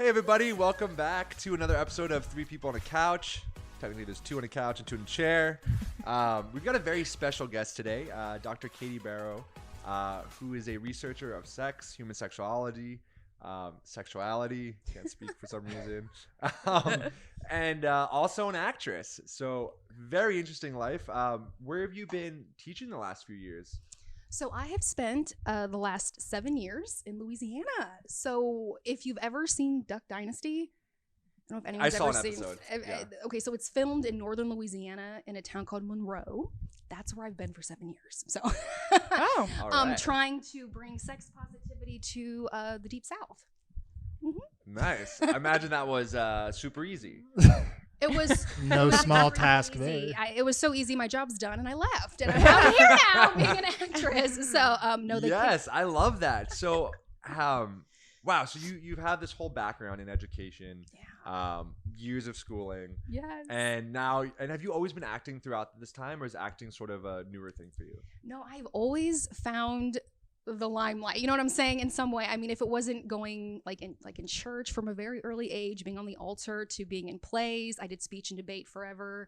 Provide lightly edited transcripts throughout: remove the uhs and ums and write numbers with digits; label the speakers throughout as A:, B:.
A: Hey everybody, welcome back to another episode of Three People on a Couch. Technically there's two on a couch and two in a chair. We've got a very special guest today, Dr. Katie Barrow, who is a researcher of sex, human sexuality, can't speak for some reason, and also an actress. So very interesting life. Where have you been teaching the last few years?
B: So I have spent the last 7 years in Louisiana. So if you've ever seen Duck Dynasty, I don't know if anyone's ever seen.
A: Episode. Yeah.
B: Okay, so it's filmed in northern Louisiana in a town called Monroe. That's where I've been for 7 years. So
A: All right.
B: trying to bring sex positivity to the Deep South. Mm-hmm.
A: Nice. I imagine that was super easy.
B: It was
C: no small
B: super
C: task
B: easy.
C: there.
B: It was so easy. My job's done, and I left, and I'm out here now being an actress. So no, they
A: Yes, I love that. So, wow. So you've had this whole background in education, years of schooling,
B: yes,
A: and have you always been acting throughout this time, or is acting sort of a newer thing for you?
B: No, I've always found the limelight. You know what I'm saying? In some way. I mean, if it wasn't going like in church from a very early age, being on the altar, to being in plays. I did speech and debate forever,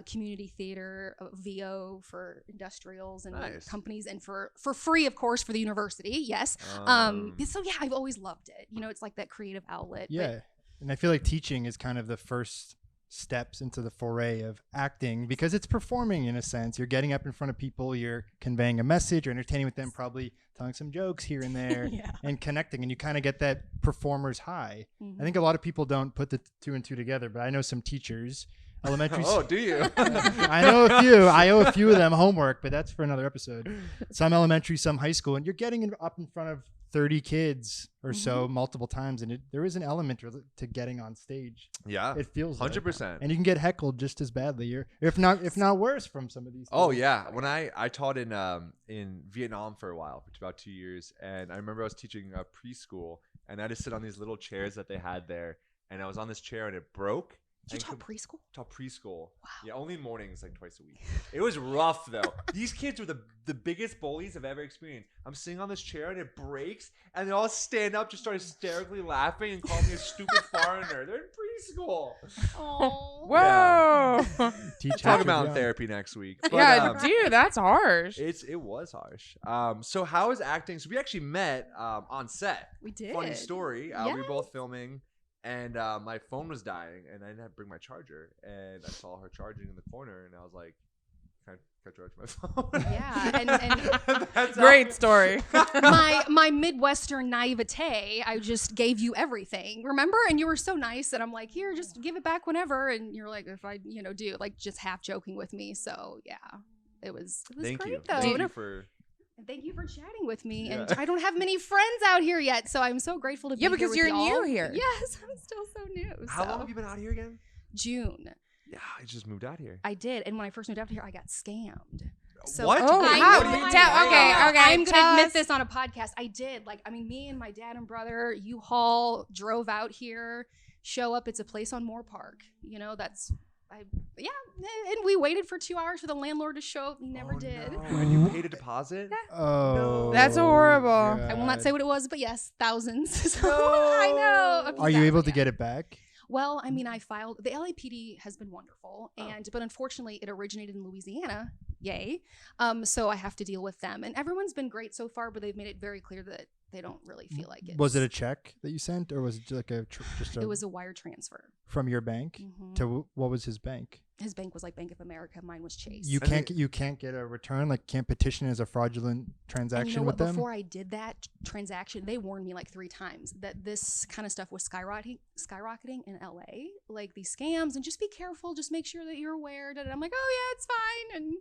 B: community theater, VO for industrials and companies, and for free, of course, for the university. Yes. So yeah, I've always loved it. You know, it's like that creative outlet.
C: Yeah. And I feel like teaching is kind of the first steps into the foray of acting, because it's performing in a sense. You're getting up in front of people, you're conveying a message, you're entertaining with them, probably telling some jokes here and there and connecting, and you kind of get that performer's high. I think a lot of people don't put the two and two together, but I know some teachers, elementary.
A: Oh, do you?
C: I know a few. I owe a few of them homework, but that's for another episode. Some elementary, some high school, and you're getting up in front of 30 kids or so multiple times, and there is an element to getting on stage. Yeah, it feels
A: 100%,
C: like. And you can get heckled just as badly, or if not worse, from some of these.
A: Oh yeah, when I taught in Vietnam for a while, for about 2 years, and I remember I was teaching preschool, and I just sit on these little chairs that they had there, and I was on this chair and it broke.
B: You taught preschool?
A: Taught preschool.
B: Wow.
A: Yeah, only mornings, like twice a week. It was rough though. These kids were the biggest bullies I've ever experienced. I'm sitting on this chair and it breaks, and they all stand up, just start hysterically laughing and call me a stupid foreigner. They're in preschool.
B: Oh.
D: Whoa.
A: Yeah. Talk about therapy next week. But,
D: dude, that's harsh.
A: It was harsh. So how is acting? So we actually met on set.
B: We did.
A: Funny story.
B: Yes.
A: We were both filming. And my phone was dying, and I didn't have to bring my charger. And I saw her charging in the corner, and I was like, "Can I charge my phone?"
B: Yeah, and
D: great story.
B: my Midwestern naivete, I just gave you everything, remember? And you were so nice, and I'm like, "Here, just give it back whenever." And you're like, "If I, do," like, just half joking with me. So yeah, it was
A: Thank
B: great
A: you.
B: though.
A: Thank you for.
B: And thank you for chatting with me. Yeah. And I don't have many friends out here yet, so I'm so grateful to be here with
D: because you're
B: y'all.
D: new here.
B: Yes, I'm still so new.
A: How long have you been out here again?
B: June.
A: Yeah, I just moved out here.
B: I did, and when I first moved out here, I got scammed. So
A: what?
D: Oh,
B: I
D: how?
B: know,
D: Okay,
B: I'm going to admit
D: us.
B: this on a podcast. I did. Me and my dad and brother, U-Haul, drove out here, show up. It's a place on Moore Park. And we waited for 2 hours for the landlord to show up. He never did.
A: No. And you paid a deposit?
C: Oh,
A: no.
D: That's horrible.
C: God.
B: I will not say what it was, but yes, thousands. So
A: No.
B: I know.
C: Are you able to get it back?
B: Well, I mean, I filed. The LAPD has been wonderful, but unfortunately, it originated in Louisiana. Yay! So I have to deal with them, and everyone's been great so far. But they've made it very clear that they don't really feel like it.
C: Was it a check that you sent, or was it like
B: It was a wire transfer
C: from your bank to what was his bank?
B: His bank was like Bank of America. Mine was Chase.
C: You can't get a return, like can't petition as a fraudulent transaction with them.
B: Before I did that transaction, they warned me like 3 times that this kind of stuff was skyrocketing in LA, like these scams, and just be careful. Just make sure that you're aware. I'm like, oh yeah, it's fine. And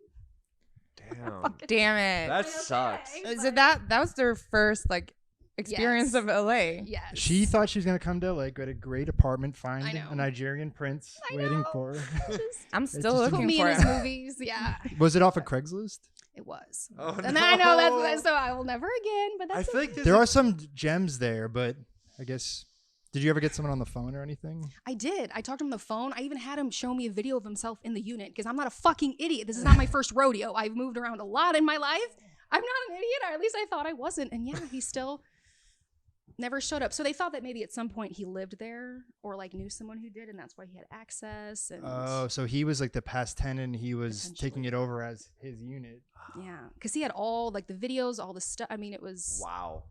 D: Damn it.
A: That sucks.
D: So that was their first experience of LA.
B: Yes.
C: She thought she was gonna come to LA, get a great apartment, find a Nigerian prince waiting for her.
D: I'm still looking
B: put me
D: for
B: in his movies. Yeah.
C: Was it off of Craigslist?
B: It was.
A: Oh,
B: and
A: no.
B: I know that's so I will never again. But that's
A: I feel like
C: there are some gems there, but I guess. Did you ever get someone on the phone or anything?
B: I did. I talked to him on the phone. I even had him show me a video of himself in the unit because I'm not a fucking idiot. This is not my first rodeo. I've moved around a lot in my life. I'm not an idiot, or at least I thought I wasn't. And yeah, he's still never showed up. So they thought that maybe at some point he lived there or like knew someone who did, and that's why he had access. And
C: Oh, so he was like the past tenant. He was
B: Potentially.
C: taking it over as his unit.
B: yeah, because he had all like the videos, all the stuff. I mean, it was
A: Wow.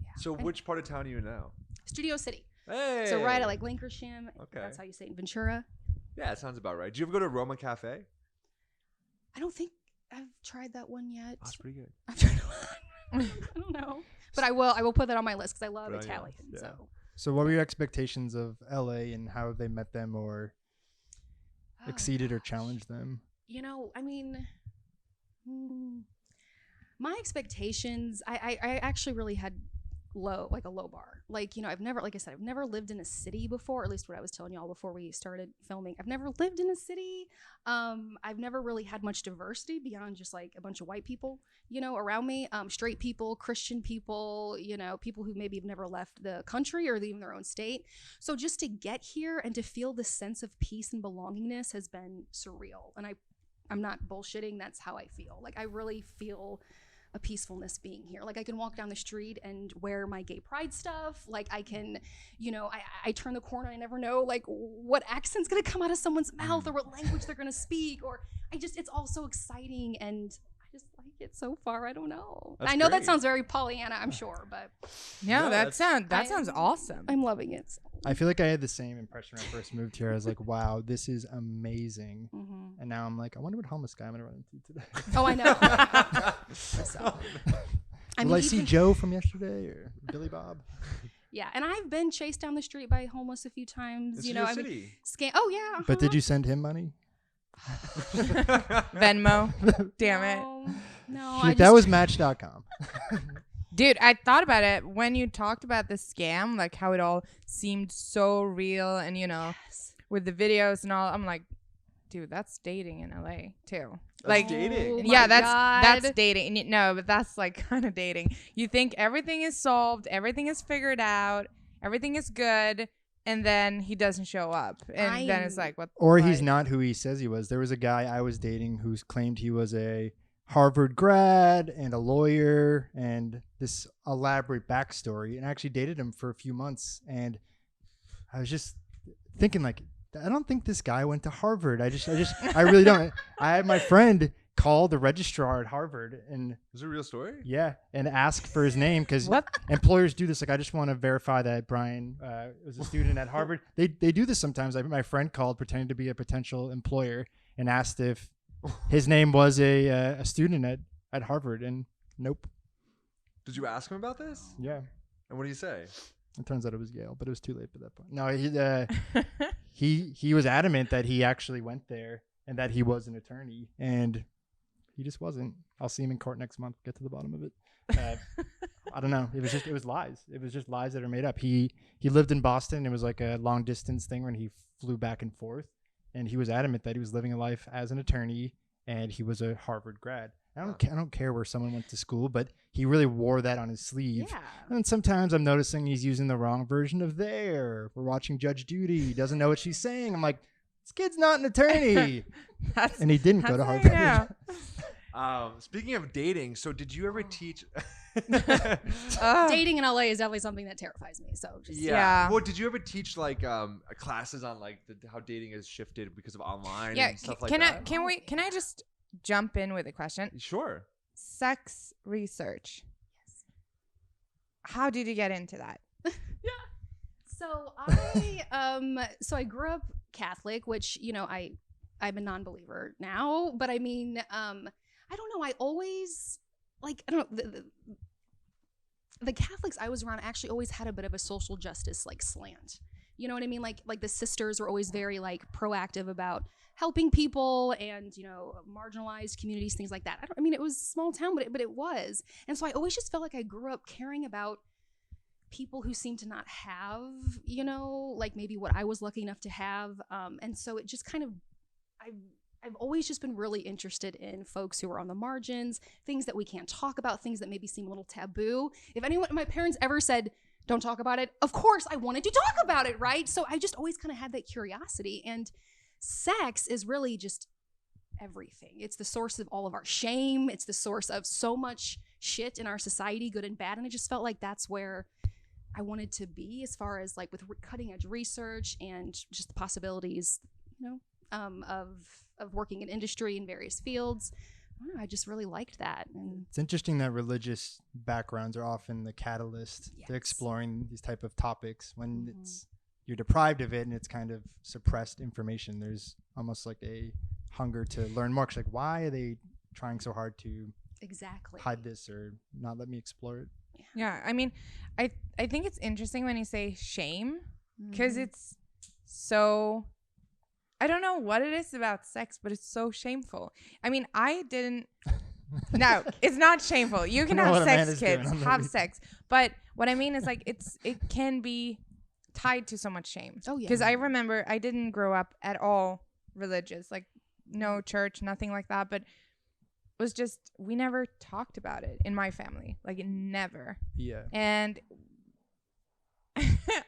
B: yeah.
A: So
B: And
A: which part of town are you in now?
B: Studio City.
A: Hey.
B: So right at like Linkersham.
A: Okay.
B: That's how you say it in Ventura.
A: Yeah, it sounds about right. Do you ever go to Roma Cafe?
B: I don't think I've tried that one yet.
A: That's pretty good.
B: I've tried one. I don't know, but I will put that on my list because I love
A: Brilliant.
B: Italian.
A: Yeah.
B: So
C: So what were your expectations of LA and how have they met them or
B: Oh,
C: exceeded or
B: gosh.
C: challenged them?
B: You know, I mean, my expectations, I actually really had a low bar. Like, you know, I've never, like I said, I've never lived in a city before, or at least what I was telling y'all before we started filming. I've never lived in a city. I've never really had much diversity beyond just like a bunch of white people, you know, around me, straight people, Christian people, you know, people who maybe have never left the country or even their own state. So just to get here and to feel this sense of peace and belongingness has been surreal. And I'm not bullshitting. That's how I feel. Like, I really feel a peacefulness being here. Like, I can walk down the street and wear my gay pride stuff. Like, I can, you know, I turn the corner, I never know like what accent's gonna come out of someone's mouth or what language they're gonna speak, or it's all so exciting, and I just like it so far. I don't know.
A: That's
B: I know
A: great.
B: that sounds very Pollyanna, I'm sure, but
D: Yeah,
A: No,
D: that
A: that's-
D: sounds awesome.
B: I'm loving it. So.
C: I feel like I had the same impression when I first moved here. I was like, wow, this is amazing.
B: Mhm.
C: And now I'm like, I wonder what homeless guy I'm going to run into today.
B: Oh, I know. So, I
C: Will
B: mean,
C: I see
B: even-
C: Joe from yesterday or Billy Bob?
B: yeah, and I've been chased down the street by homeless a few times.
A: It's
B: you
A: Studio
B: know, I mean,
A: City.
B: Oh yeah.
C: But did
B: uh-huh.
C: you send him money?
D: Venmo. Damn it.
B: No,
C: Shit, that was Match.com.
D: Dude, I thought about it when you talked about the scam, like how it all seemed so real and, you know,
B: Yes.
D: with the videos and all. I'm like, dude, that's dating in LA too.
A: That's
D: Like,
A: dating.
B: Oh
D: yeah,
B: my
D: that's
B: God.
D: dating. And no, but that's like kind of dating. You think everything is solved, everything is figured out, everything is good, and then he doesn't show up. And then it's like, what?
C: Or he's
D: what?
C: not who he says he was. There was a guy I was dating who claimed he was a Harvard grad and a lawyer and this elaborate backstory, and I actually dated him for a few months. And I was just thinking, like, I don't think this guy went to Harvard. I really don't. I had my friend call the registrar at Harvard and
A: Is it a real story?
C: yeah, and ask for his name because
D: What?
C: employers do this. Like, I just want to verify that Brian was a student at Harvard. They do this sometimes. My friend called pretending to be a potential employer and asked if his name was a student at Harvard, and nope.
A: Did you ask him about this?
C: Yeah,
A: And what did he say?
C: it turns out it was Yale, but it was too late by that point. No, he was adamant that he actually went there and that he was an attorney, and he just wasn't. I'll see him in court next month. Get to the bottom of it. I don't know. It was lies. It was just lies that are made up. He lived in Boston. It was like a long distance thing when he flew back and forth, and he was adamant that he was living a life as an attorney, and he was a Harvard grad. I don't care where someone went to school, but he really wore that on his sleeve.
B: Yeah.
C: And sometimes I'm noticing he's using the wrong version of there. We're watching Judge Judy. He doesn't know what she's saying. I'm like, this kid's not an attorney.
D: That's,
C: And he didn't go to
D: that's how
C: Harvard.
D: you know.
A: Speaking of dating, so did you ever teach?
B: Dating in LA is definitely something that terrifies me. So just
D: Yeah.
A: Well, did you ever teach like classes on like how dating has shifted because of online
D: Yeah,
A: and stuff like
D: can
A: that?
D: can I just jump in with a question?
A: Sure.
D: Sex research.
B: Yes.
D: How did you get into that?
B: So I grew up Catholic, which, you know, I'm a non-believer now, but I mean, I don't know. I always like, I don't know, the Catholics I was around actually always had a bit of a social justice like slant. You know what I mean? Like the sisters were always very like proactive about helping people and, you know, marginalized communities, things like that. I mean, it was a small town, but it was. And so I always just felt like I grew up caring about people who seem to not have, you know, like maybe what I was lucky enough to have. And so it just kind of, I've always just been really interested in folks who are on the margins, things that we can't talk about, things that maybe seem a little taboo. If my parents ever said, don't talk about it, of course I wanted to talk about it, right? So I just always kind of had that curiosity. And sex is really just everything. It's the source of all of our shame. It's the source of so much shit in our society, good and bad. And I just felt like that's where I wanted to be, as far as like with cutting edge research and just the possibilities, of working in industry in various fields. I don't know, I just really liked that. And
C: It's interesting that religious backgrounds are often the catalyst to exploring these type of topics when you're deprived of it and it's kind of suppressed information. There's almost like a hunger to learn more. 'Cause like, why are they trying so hard to hide this or not let me explore it?
D: Yeah, I mean, I think it's interesting when you say shame, because it's so, I don't know what it is about sex, but it's so shameful. I mean, I didn't. No, it's not shameful. You can have sex, kids, have sex. But what I mean is like it can be tied to so much shame.
B: Oh yeah.
D: Because I remember I didn't grow up at all religious, like no church, nothing like that. But it was just, we never talked about it in my family, like never.
C: Yeah.
D: And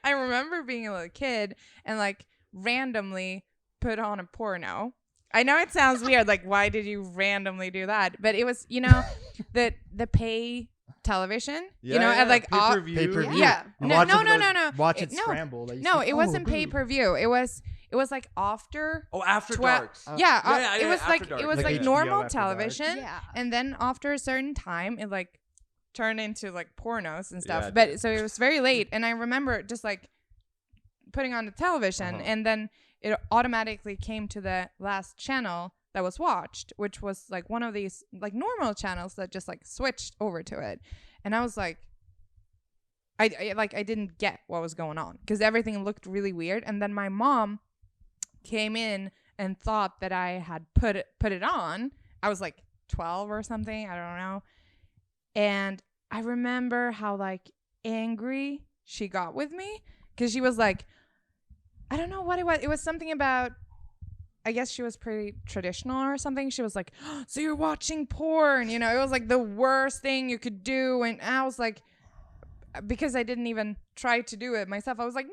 D: I remember being a little kid and like randomly put on a porno. I know it sounds weird, like why did you randomly do that? But it was, the pay television, at like
A: pay-per-view.
D: Yeah. No.
C: Watch it scramble.
D: No, it wasn't pay-per-view. It was like after.
A: Oh, after dark.
D: It was like
A: dark.
D: it was
C: Like
D: like
C: HBO
D: normal
C: after dark.
D: television.
B: Yeah.
D: And then after a certain time, it like turned into like pornos and stuff.
A: Yeah, it
D: But
A: did.
D: so it was very late, and I remember just like putting on the television, and then it automatically came to the last channel that was watched, which was like one of these like normal channels that just like switched over to it. And I was like, I didn't get what was going on because everything looked really weird. And then my mom came in and thought that I had put it on. I was like 12 or something, I don't know. And I remember how like angry she got with me because she was like, I don't know what it was. It was something about, I guess she was pretty traditional or something. She was like, oh, so you're watching porn, it was like the worst thing you could do. And I was like, because I didn't even try to do it myself, I was like, no,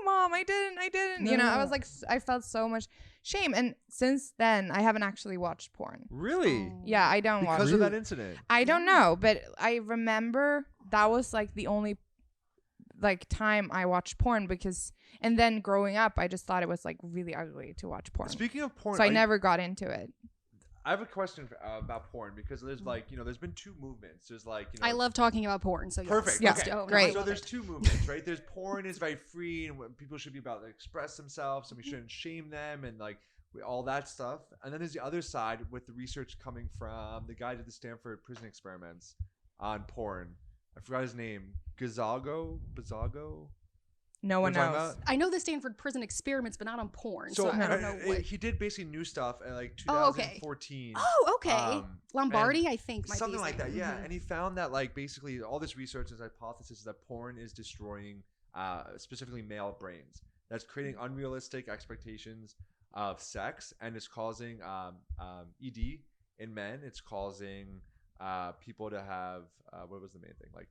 D: mom, I didn't.
C: No.
D: I was like, I felt so much shame. And since then, I haven't actually watched porn.
A: Really?
D: Yeah, I don't watch
A: Because
D: it.
A: of that incident.
D: I don't know, but I remember that was like the only like time I watched porn and then growing up, I just thought it was like really ugly to watch porn.
A: Speaking of porn,
D: so I never got into it.
A: I have a question about porn because there's like, there's been two movements. There's like,
B: I love talking about porn. So
A: perfect.
B: Yes.
A: Okay.
B: Oh,
D: great.
A: So there's two movements, right? There's porn is very free and people should be about to express themselves and we shouldn't shame them and like all that stuff. And then there's the other side with the research coming from the guy who did the Stanford prison experiments on porn. I forgot his name. Bazago?
D: No one knows.
B: I know the Stanford prison experiments, but not on porn. So I don't know what.
A: He did basically new stuff in like
B: Oh, okay.
A: 2014.
B: Oh, okay. Lombardi, I think, might
A: something
B: be
A: like that.
B: saying.
A: Yeah, and he found that like basically all this research and hypothesis is that porn is destroying specifically male brains. That's creating unrealistic expectations of sex, and it's causing ED in men. It's causing people to have what was the main thing, like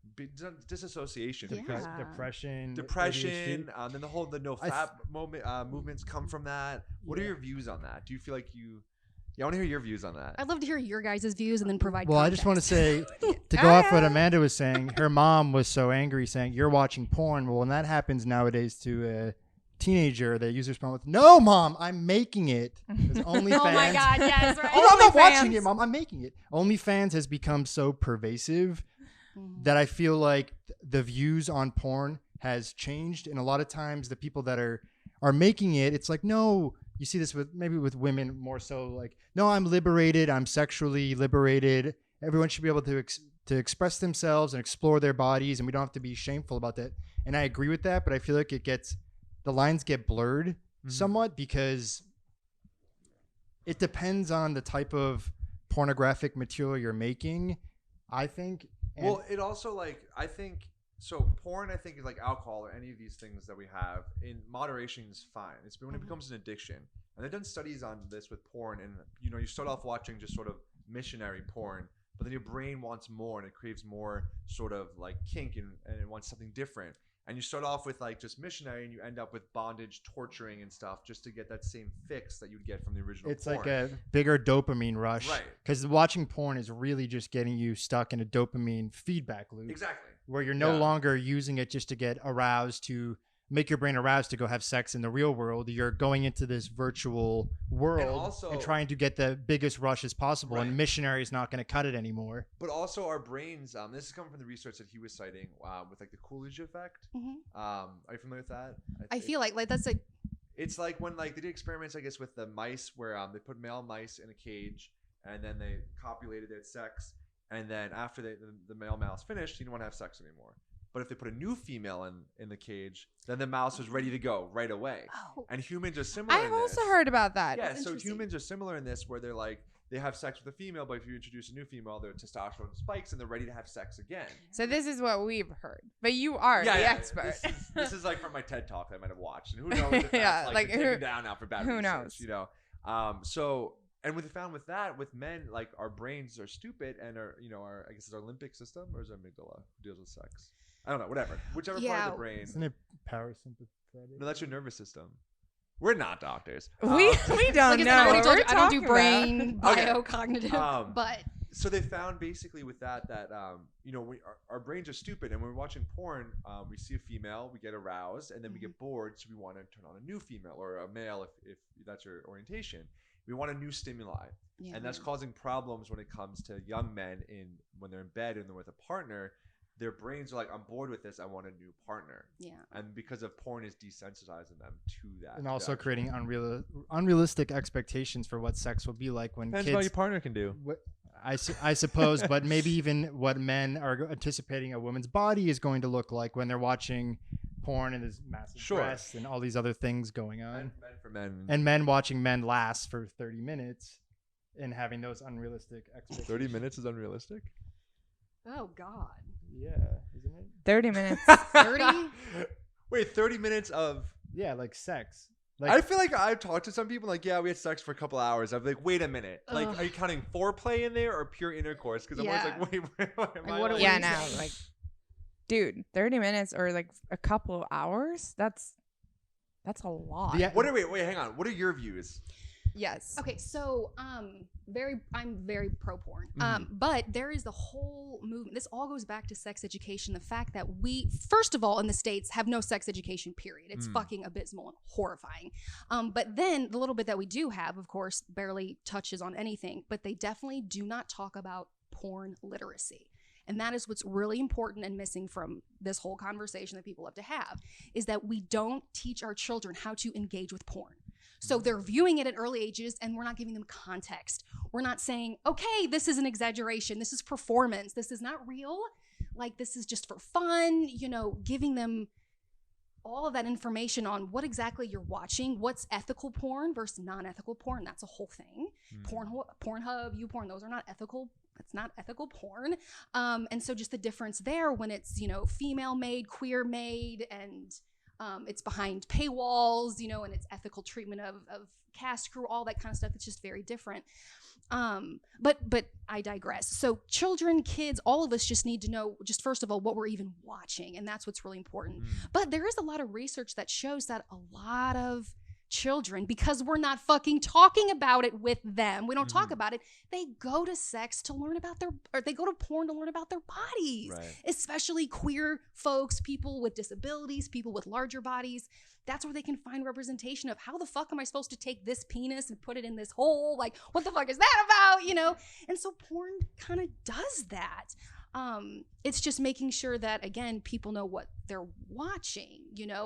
A: disassociation, because
C: depression,
A: then the no fap movements come from that. What are your views on that? Do you feel like I want to hear your views on that.
B: I'd love to hear your guys' views and then provide
C: Well,
B: context.
C: I just want to say, to go off what Amanda was saying, her mom was so angry saying, you're watching porn. Well, when that happens nowadays to a teenager, they use their phone with, no, mom, I'm making it. OnlyFans.
B: Oh my God, yes, right.
C: Oh, I'm not watching it, mom. I'm making it. OnlyFans has become so pervasive that I feel like the views on porn has changed. And a lot of times the people that are making it, it's like, no, you see this with women more so like, no, I'm liberated. I'm sexually liberated. Everyone should be able to express themselves and explore their bodies. And we don't have to be shameful about that. And I agree with that, but I feel like the lines get blurred somewhat because it depends on the type of pornographic material you're making, I think. And
A: well, it also I think so. Porn, I think, is like alcohol or any of these things that we have in moderation is fine. It's when it becomes an addiction, and they've done studies on this with porn. And you start off watching just sort of missionary porn, but then your brain wants more and it craves more sort of like kink and it wants something different. And you start off with like just missionary, and you end up with bondage, torturing, and stuff, just to get that same fix that you'd get from the original.
C: It's
A: porn.
C: like a bigger dopamine rush,
A: Right?
C: Because watching porn is really just getting you stuck in a dopamine feedback loop,
A: Exactly.
C: where you're no longer using it just to get aroused, to make your brain aroused to go have sex in the real world. You're going into this virtual world and trying to get the biggest rush as possible.
A: Right.
C: And missionary is not going to cut it anymore.
A: But also our brains. This is coming from the research that he was citing with like the Coolidge effect. Are you familiar with that?
B: I feel like that's a.
A: It's like when like they did experiments, I guess, with the mice where they put male mice in a cage and then they copulated their sex, and then after the male mouse finished, he didn't want to have sex anymore. But if they put a new female in the cage, then the mouse was ready to go right away. Oh. And humans are similar.
D: I've also heard about that.
A: Yeah, so humans are similar in this, where they're like, they have sex with a female, but if you introduce a new female, their testosterone spikes and they're ready to have sex again.
D: So this is what we've heard, but you are the expert.
A: This is like from my TED talk that I might have watched, and who knows if that's like taken down now for bad research,
D: knows?
A: You know. So, and what they found with that, with men, like our brains are stupid, and our I guess it's our limbic system, or is our amygdala who deals with sex? I don't know, whatever. Whichever part of the brain.
C: Isn't it parasympathetic?
A: No, that's your nervous system. We're not doctors.
D: We don't know.
B: I don't do brain biocognitive, but.
A: So they found basically with that our brains are stupid, and when we're watching porn, we see a female, we get aroused, and then we get bored, so we want to turn on a new female or a male if that's your orientation. We want a new stimuli, and that's causing problems when it comes to young men when they're in bed and they're with a partner. Their brains are like, I'm bored with this. I want a new partner. Yeah. And because of porn is desensitizing them to that.
C: And also creating unrealistic expectations for what sex will be like when
A: Depends what your partner can do.
C: I suppose, but maybe even what men are anticipating a woman's body is going to look like when they're watching porn and there's massive breasts and all these other things going on.
A: Men for men.
C: And men watching men last for 30 minutes and having those unrealistic expectations.
A: 30 minutes is unrealistic?
B: Oh, God.
C: Yeah, isn't it?
D: 30 minutes.
B: 30?
A: Wait, 30 minutes of...
C: Yeah, like sex.
A: Like, I feel like I've talked to some people like, yeah, we had sex for a couple hours. I'm like, wait a minute. Like, are you counting foreplay in there or pure intercourse? Because I'm always like, wait,
D: like, dude, 30 minutes or like a couple of hours? That's a lot.
A: Yeah. Wait, hang on. What are your views?
D: Yes.
B: Okay, so I'm very pro porn. But there is the whole movement. This all goes back to sex education. The fact that we, first of all, in the States, have no sex education, period. It's fucking abysmal and horrifying. But then the little bit that we do have, of course, barely touches on anything. But they definitely do not talk about porn literacy. And that is what's really important and missing from this whole conversation that people love to have, is that we don't teach our children how to engage with porn. So they're viewing it at early ages and we're not giving them context. We're not saying, okay, this is an exaggeration. This is performance. This is not real. Like, this is just for fun, giving them all of that information on what exactly you're watching, what's ethical porn versus non-ethical porn. That's a whole thing. Pornhub, YouPorn, those are not ethical. That's not ethical porn. And so just the difference there when it's, female made, queer made, and it's behind paywalls, and it's ethical treatment of cast crew, all that kind of stuff. It's just very different. But I digress. So children, kids, all of us just need to know, just first of all, what we're even watching. And that's what's really important. But there is a lot of research that shows that a lot of children, because we're not fucking talking about it with them, we don't talk about it, they go to sex to learn about they go to porn to learn about their bodies, especially queer folks, people with disabilities, people with larger bodies. That's where they can find representation of how the fuck am I supposed to take this penis and put it in this hole? Like, what the fuck is that about? And so porn kind of does that. It's just making sure that, again, people know what they're watching,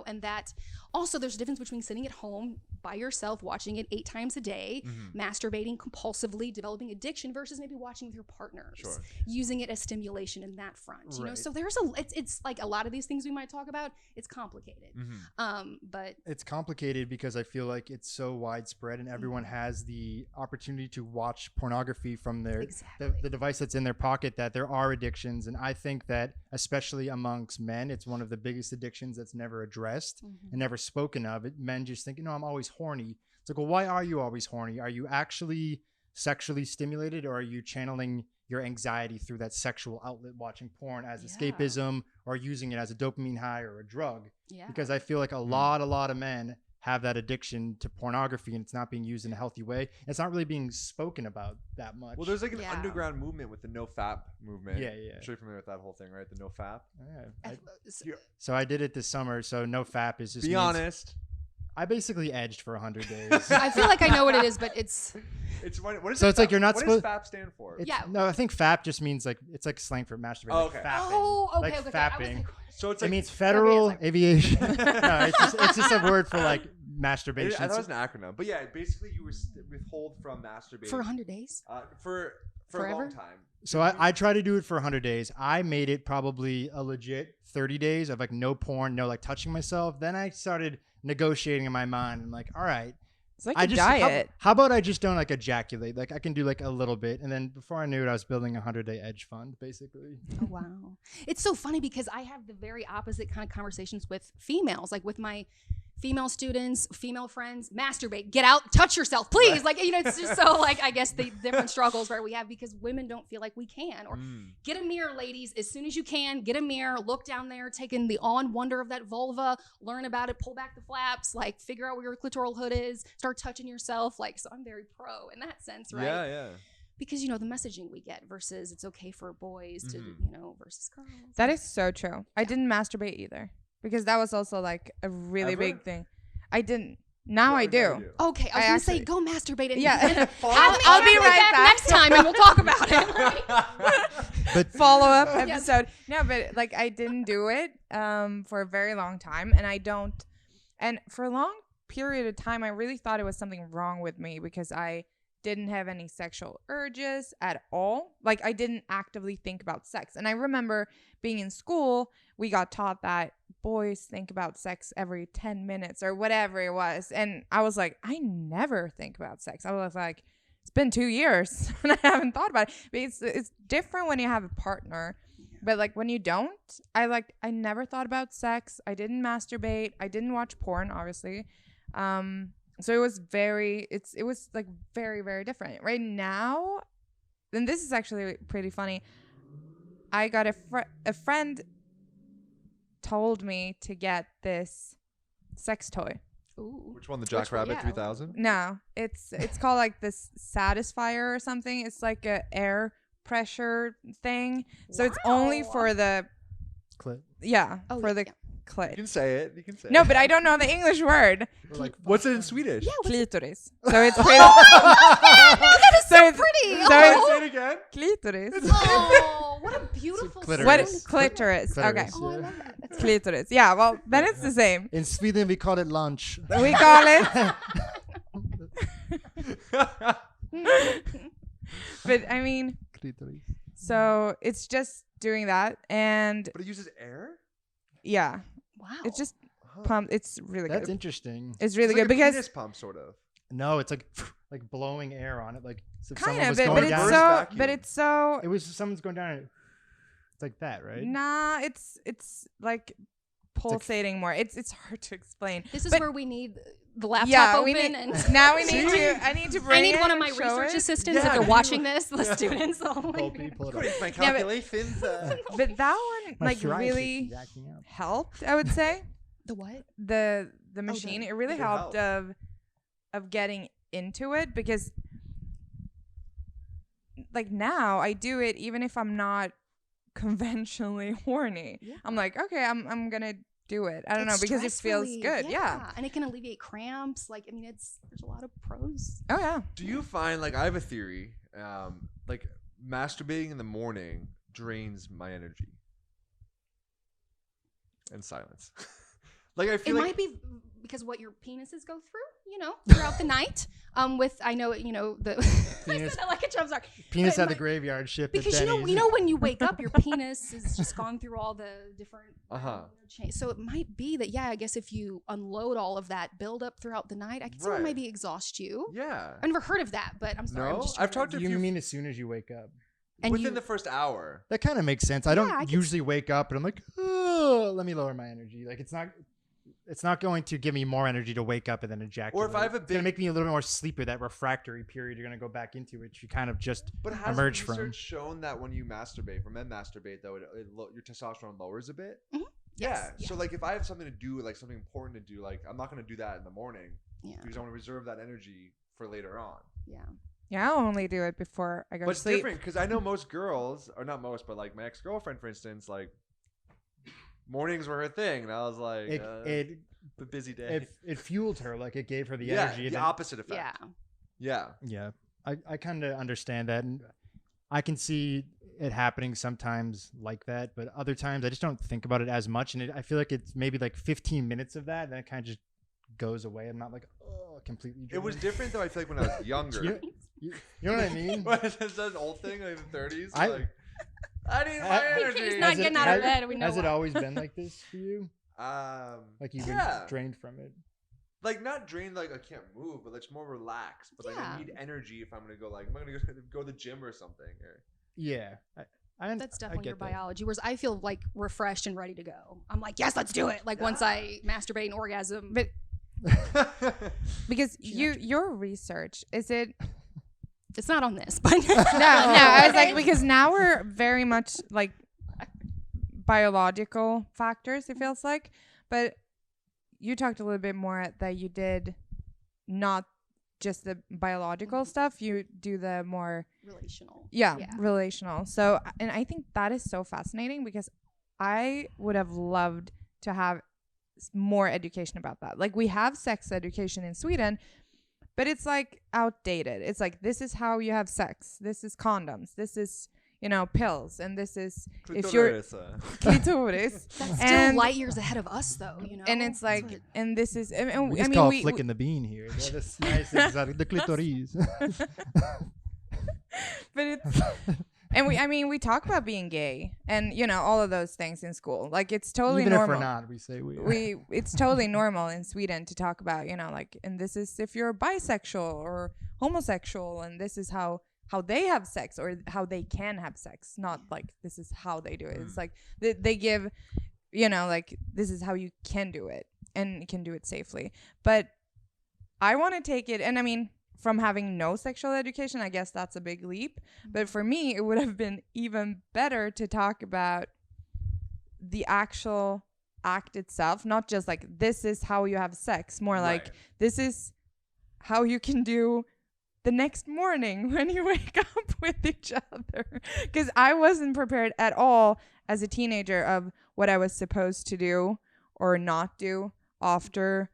B: and that also there's a difference between sitting at home by yourself, watching it 8 times a day, masturbating compulsively, developing addiction versus maybe watching with your partners, using it as stimulation in that front, so there's it's like a lot of these things we might talk about, it's complicated. But
C: it's complicated because I feel like it's so widespread and everyone has the opportunity to watch pornography from the device that's in their pocket, that there are addictions. And I think that especially amongst men, it's one of the biggest addictions that's never addressed and never spoken of. Men just think, I'm always horny. It's like, well, why are you always horny? Are you actually sexually stimulated, or are you channeling your anxiety through that sexual outlet, watching porn as escapism, or using it as a dopamine high or a drug.
B: Yeah.
C: Because I feel like a lot of men have that addiction to pornography, and it's not being used in a healthy way. It's not really being spoken about that much.
A: Well, there's like an
B: Yeah.
A: underground movement with the no fap movement.
C: Yeah.
A: I'm sure you're familiar with that whole thing, right? The no fap.
C: Yeah, so I did it this summer. So no fap is just
A: Be
C: means-
A: honest.
C: I basically edged for 100 days.
B: I feel like I know what it is, but it's
A: It's what is
C: So
A: it
C: it's like
A: FAP?
C: you're not
A: What
C: supposed-
A: does FAP stand for?
C: It's-
B: Yeah.
C: No, I think fap just means like it's like slang for masturbate.
A: Oh,
C: like
A: okay.
C: fapping.
B: oh, okay,
C: like
B: okay.
C: fapping.
B: I was
A: So it's
C: It
A: like
C: means federal
B: like-
C: aviation. No, it's just a word for like
A: I
C: masturbation.
A: thought it was an acronym, but yeah, basically you withhold from masturbating
B: for 100 days.
A: for a
B: Forever?
A: long time.
C: So I try to do it for 100 days. I made it probably a legit 30 days of like no porn, no like touching myself. Then I started negotiating in my mind. I'm like, all right,
D: It's like
C: I
D: a
C: just
D: diet.
C: How about I just don't like ejaculate? Like I can do like a little bit, and then before I knew it, I was building a 100-day edge fund, basically.
B: Oh wow. It's so funny because I have the very opposite kind of conversations with females, like with my female students, female friends. Masturbate, get out, touch yourself, please.
A: Right.
B: Like, you know, it's just so like, I guess the different struggles right we have because women don't feel like we can. Or get a mirror, ladies, as soon as you can. Get a mirror, look down there, take in the awe and wonder of that vulva, learn about it, pull back the flaps, like figure out where your clitoral hood is, start touching yourself. Like, so I'm very pro in that sense, right?
A: Yeah, yeah.
B: Because, you know, the messaging we get versus it's okay for boys to, you know, versus girls.
D: That is so true. I didn't masturbate either because that was also like a really
A: Ever?
D: big thing. I didn't. Now I
A: Now
D: do.
A: you
B: Okay, I was
D: I
B: gonna say
D: actually-
B: go masturbate and
D: Yeah.
B: and
D: I'll be right back.
B: next time and we'll talk about it.
C: But
D: Follow up
B: Yes.
D: episode. No, but like I didn't do it for a very long time, and I don't. And for a long period of time, I really thought it was something wrong with me because I didn't have any sexual urges at all. Like I didn't actively think about sex. And I remember being in school, we got taught that boys think about sex every 10 minutes or whatever it was. And I was like, I never think about sex. I was like, it's been 2 years and I haven't thought about it. But it's different when you have a partner. But like when you don't, I never thought about sex. I didn't masturbate. I didn't watch porn, obviously. So it was it was like very, very different. Right now, and this is actually pretty funny. I got a friend told me to get this sex toy.
B: Ooh.
A: Which one? The
B: Which one?
A: Jackrabbit
B: Yeah.
A: 3000?
D: No, it's called like this Satisfier or something. It's like a air pressure thing. So it's only
B: Wow.
D: for the
C: clit.
B: Oh,
D: for
B: yeah,
D: the
B: yeah.
A: You
D: clit.
A: can say it. You can say
D: No,
A: it.
D: but I don't know the English word.
C: Or like
A: What's it in Swedish?
B: Yeah, what's it?
D: Clitoris. So it's pretty.
B: That is so
D: So it's-
B: pretty.
D: so
A: Say
B: Oh,
A: it again.
D: Clitoris.
B: oh, what a beautiful
C: clitoris.
D: What
B: sound.
D: clitoris?
C: Clitoris.
D: Okay.
B: Oh, I love that. That's
D: Clitoris. Yeah, well, then it's the same.
C: In Sweden, we call it lunch.
D: We call it. But I mean,
C: Clitoris.
D: so it's just doing that, and
A: But it uses air?
D: yeah,
B: wow.
D: it's just
A: Huh.
D: pumped. It's really
C: That's
D: good.
C: interesting.
D: It's really
A: It's
D: good
A: like a
D: because
A: penis pump, sort of.
C: No, it's like blowing air on it, like as if
D: kind
C: someone
D: of,
C: was
D: but
C: going
D: it's
C: down.
A: Reverse
D: so,
A: vacuum.
D: but it's so.
C: It was someone's going down. It's like that, right?
D: Nah, it's like pulsating more. It's hard to explain.
B: This is
D: But-
B: where we need the laptop
D: Yeah,
B: open
D: we need.
B: and
D: Now we need to. I need to bring.
B: I need
D: it
B: one of
D: and
B: my
D: show
B: research
D: it.
B: assistants
A: Yeah,
B: if they're
A: you-
B: watching this, the
A: Yeah.
B: students. Oh my
C: Pull
B: God.
C: P, pull it
A: According
C: up.
A: to my
D: Yeah, but-
A: calculations,
D: But that one
C: My
D: like
C: psoriasis
D: really
C: is acting up.
D: helped. I would say
B: The what?
D: the machine. It really
A: It
D: helped
A: helped.
D: of getting into it because like now I do it even if I'm not conventionally horny.
B: Yeah.
D: I'm like, okay, I'm gonna do it. I don't know
B: It's
D: because it feels
B: stress
D: good.
B: relief,
D: Yeah.
B: And it can alleviate cramps. Like, I mean, there's a lot of pros.
D: Oh yeah.
A: do you find, like, I have a theory, like, masturbating in the morning drains my energy? And silence. Like, I
B: It
A: feel like
B: might be because what your penises go through, you know, throughout the night. With I know, you know, the I
C: Penis-
B: said that like a Trump star.
C: Penis
B: But
C: at the
B: my-
C: graveyard shift.
B: Because
C: at
B: you
C: Denny's.
B: know when you wake up, your penis has just gone through all the different change. So it might be that, yeah, I guess if you unload all of that buildup throughout the night, I can see
A: Right.
B: it maybe exhaust you.
A: yeah.
B: I've never heard of that, but I'm sorry. I'm
A: No?
B: just
A: I've
B: trying
A: talked to a
C: You
A: few
C: mean as soon as you wake up?
B: and
A: within
B: you-
A: the first hour.
C: That kind of makes sense. I
B: Yeah,
C: don't
B: I can
C: usually wake up and I'm like, oh, let me lower my energy. Like it's not. it's not going to give me more energy to wake up and then ejaculate.
A: Or if I have a
C: it's going to
A: big-
C: make me a little bit more sleepy. That refractory period you're going to go back into, which you kind of just
A: But has
C: emerge
A: research
C: from.
A: shown that when you masturbate, for men masturbate though, your testosterone lowers a bit?
B: Mhm.
A: Yeah.
B: Yes,
A: So
B: yes.
A: like if I have something to do, like something important to do, like I'm not going to do that in the morning
B: Yeah.
A: because I want to reserve that energy for later on.
B: Yeah.
D: Yeah, I'll only do it before I go
A: But
D: to
A: it's
D: sleep.
A: different because I know most girls, or not most, but like my ex-girlfriend, for instance, like mornings were her thing, and I was like,
C: It
A: a busy day.
C: it fueled her, like it gave her the
A: yeah,
C: energy. and
A: the
C: then-
A: opposite effect.
B: Yeah.
A: Yeah.
C: Yeah, I kind of understand that, and I can see it happening sometimes like that, but other times I just don't think about it as much, and I feel like it's maybe like 15 minutes of that, and then it kind of just goes away. I'm not like, oh, completely.
A: It was
C: drained.
A: different though. I feel like when I was younger.
C: You know what I mean?
A: Is that an old thing, like in the 30s?
C: I-
A: Like, I need my
C: He's
A: energy.
B: He's not getting out of bed. We know
C: Has it
B: why.
C: always been like this for you? Like you've
A: yeah.
C: been drained from it?
A: Like not drained, like I can't move, but it's more relaxed. But like I
B: Yeah.
A: need energy if I'm gonna go. Like am I gonna go to the gym or something? Or
C: Yeah,
B: That's
C: I
B: definitely your
C: get that.
B: biology. Whereas I feel like refreshed and ready to go. I'm like, yes, let's do it. Like once I masturbate and orgasm.
D: But because your research, is it
B: it's not on this, but
D: no, I was like, because now we're very much like biological factors, it feels like. But you talked a little bit more that you did not just the biological stuff, you do the more
B: relational.
D: relational. So, and I think that is so fascinating because I would have loved to have more education about that. Like we have sex education in Sweden, but it's like outdated. It's like, this is how you have sex. This is condoms. This is, pills. And this is if you're clitoris.
B: That's still
D: And-
B: light years ahead of us, though.
D: And it's like, and this is, and
C: We
D: I
C: just
D: mean,
C: call
D: we,
C: it flicking the bean here. That's nice, exotic. The clitoris.
D: but it's, and we talk about being gay and, all of those things in school. Like it's totally
C: Even
D: normal.
C: if we're not, we say we are.
D: It's totally normal in Sweden to talk about, like, and this is if you're bisexual or homosexual, and this is how they have sex or how they can have sex, not like this is how they do it. It's like they give, like this is how you can do it and you can do it safely. But I want to take it, and I mean, from having no sexual education, I guess that's a big leap. But for me, it would have been even better to talk about the actual act itself, not just like this is how you have sex, more like
A: Right.
D: this is how you can do the next morning when you wake up with each other. Because I wasn't prepared at all as a teenager of what I was supposed to do or not do after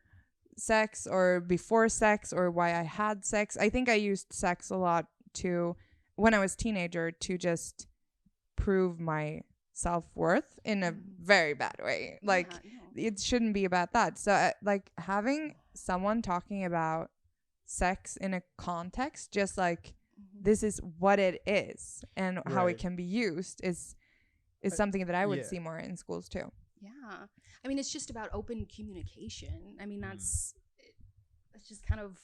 D: sex or before sex or why I had sex. I think I used sex a lot when I was a teenager to just prove my self-worth in a very bad way. Like it shouldn't be about that. So like having someone talking about sex in a context, just like this is what it is and how it
C: Right.
D: can be used is something that I would
C: yeah.
D: see more in schools too.
B: Yeah. I mean, it's just about open communication. I mean, that's just kind of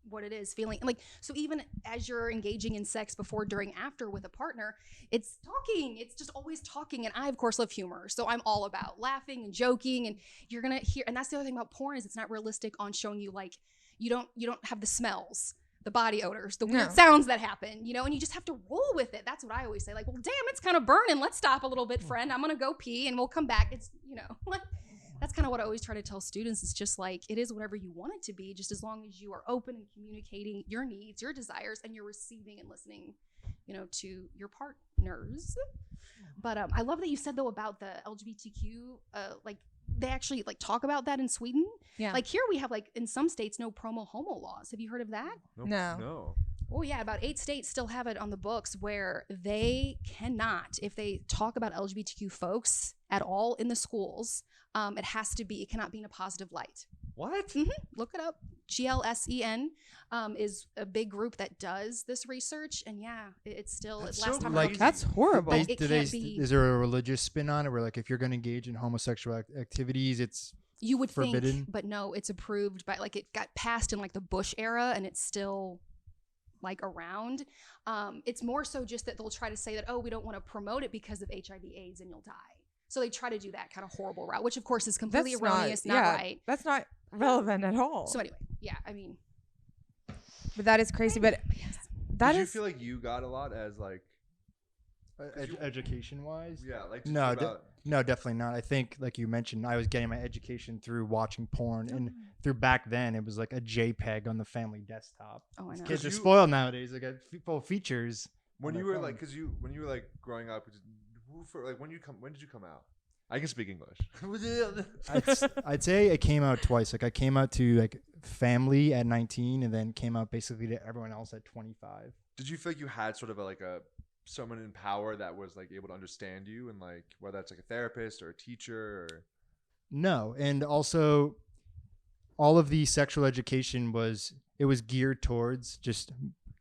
B: what it is, feeling like. So even as you're engaging in sex before, during, after with a partner, it's talking. It's just always talking. And I, of course, love humor. So I'm all about laughing and joking. And you're going to hear, and that's the other thing about porn is it's not realistic on showing you like, you don't have the smells, the body odors, the weird
D: No.
B: sounds that happen, and you just have to roll with it. That's what I always say. Like, well, damn, it's kind of burning. Let's stop a little bit, friend. I'm going to go pee and we'll come back. It's, like, that's kind of what I always try to tell students. It's just like, it is whatever you want it to be, just as long as you are open and communicating your needs, your desires, and you're receiving and listening, to your partners. But I love that you said, though, about the LGBTQ, like, they actually like talk about that in Sweden.
D: Yeah.
B: Like here we have like in some states no promo homo laws. Have you heard of that?
D: No.
B: Oh yeah, about 8 states still have it on the books where they cannot, if they talk about LGBTQ folks at all in the schools, it cannot be in a positive light.
A: What?
B: Look it up. GLSEN is a big group that does this research, and yeah, it's still
A: That's
B: last
A: so
B: time.
A: crazy.
B: I looked,
D: That's horrible.
B: It can't be-
C: Is there a religious spin on it where like if you're going to engage in homosexual activities, it's
B: you would
C: forbidden?
B: think, but no, it's approved by like it got passed in like the Bush era, and it's still like around. It's more so just that they'll try to say that, oh, we don't want to promote it because of HIV/AIDS and you'll die. So they try to do that kind of horrible route, which of course is completely
D: That's
B: erroneous, not right.
D: That's not relevant at all.
B: So anyway, yeah, I mean,
D: but that is crazy. But
B: yes.
D: that
A: Did you
D: is
A: feel like you got a lot as like
C: Education wise?
A: yeah like
C: No,
A: about,
C: no, definitely not. I think, like you mentioned, I was getting my education through watching porn, and through back then it was like a JPEG on the family desktop.
B: Oh, I know.
C: Kids are
A: you-
C: spoiled nowadays. They got full features.
A: when
C: on
A: you
C: their
A: were like
C: phone.
A: because when you were like growing up when did you come out? I can speak English.
C: I'd say it came out twice. Like I came out to like family at 19, and then came out basically to everyone else at 25.
A: Did you feel like you had sort of a someone in power that was like able to understand you, and like whether that's like a therapist or a teacher or
C: No, and also all of the sexual education was geared towards just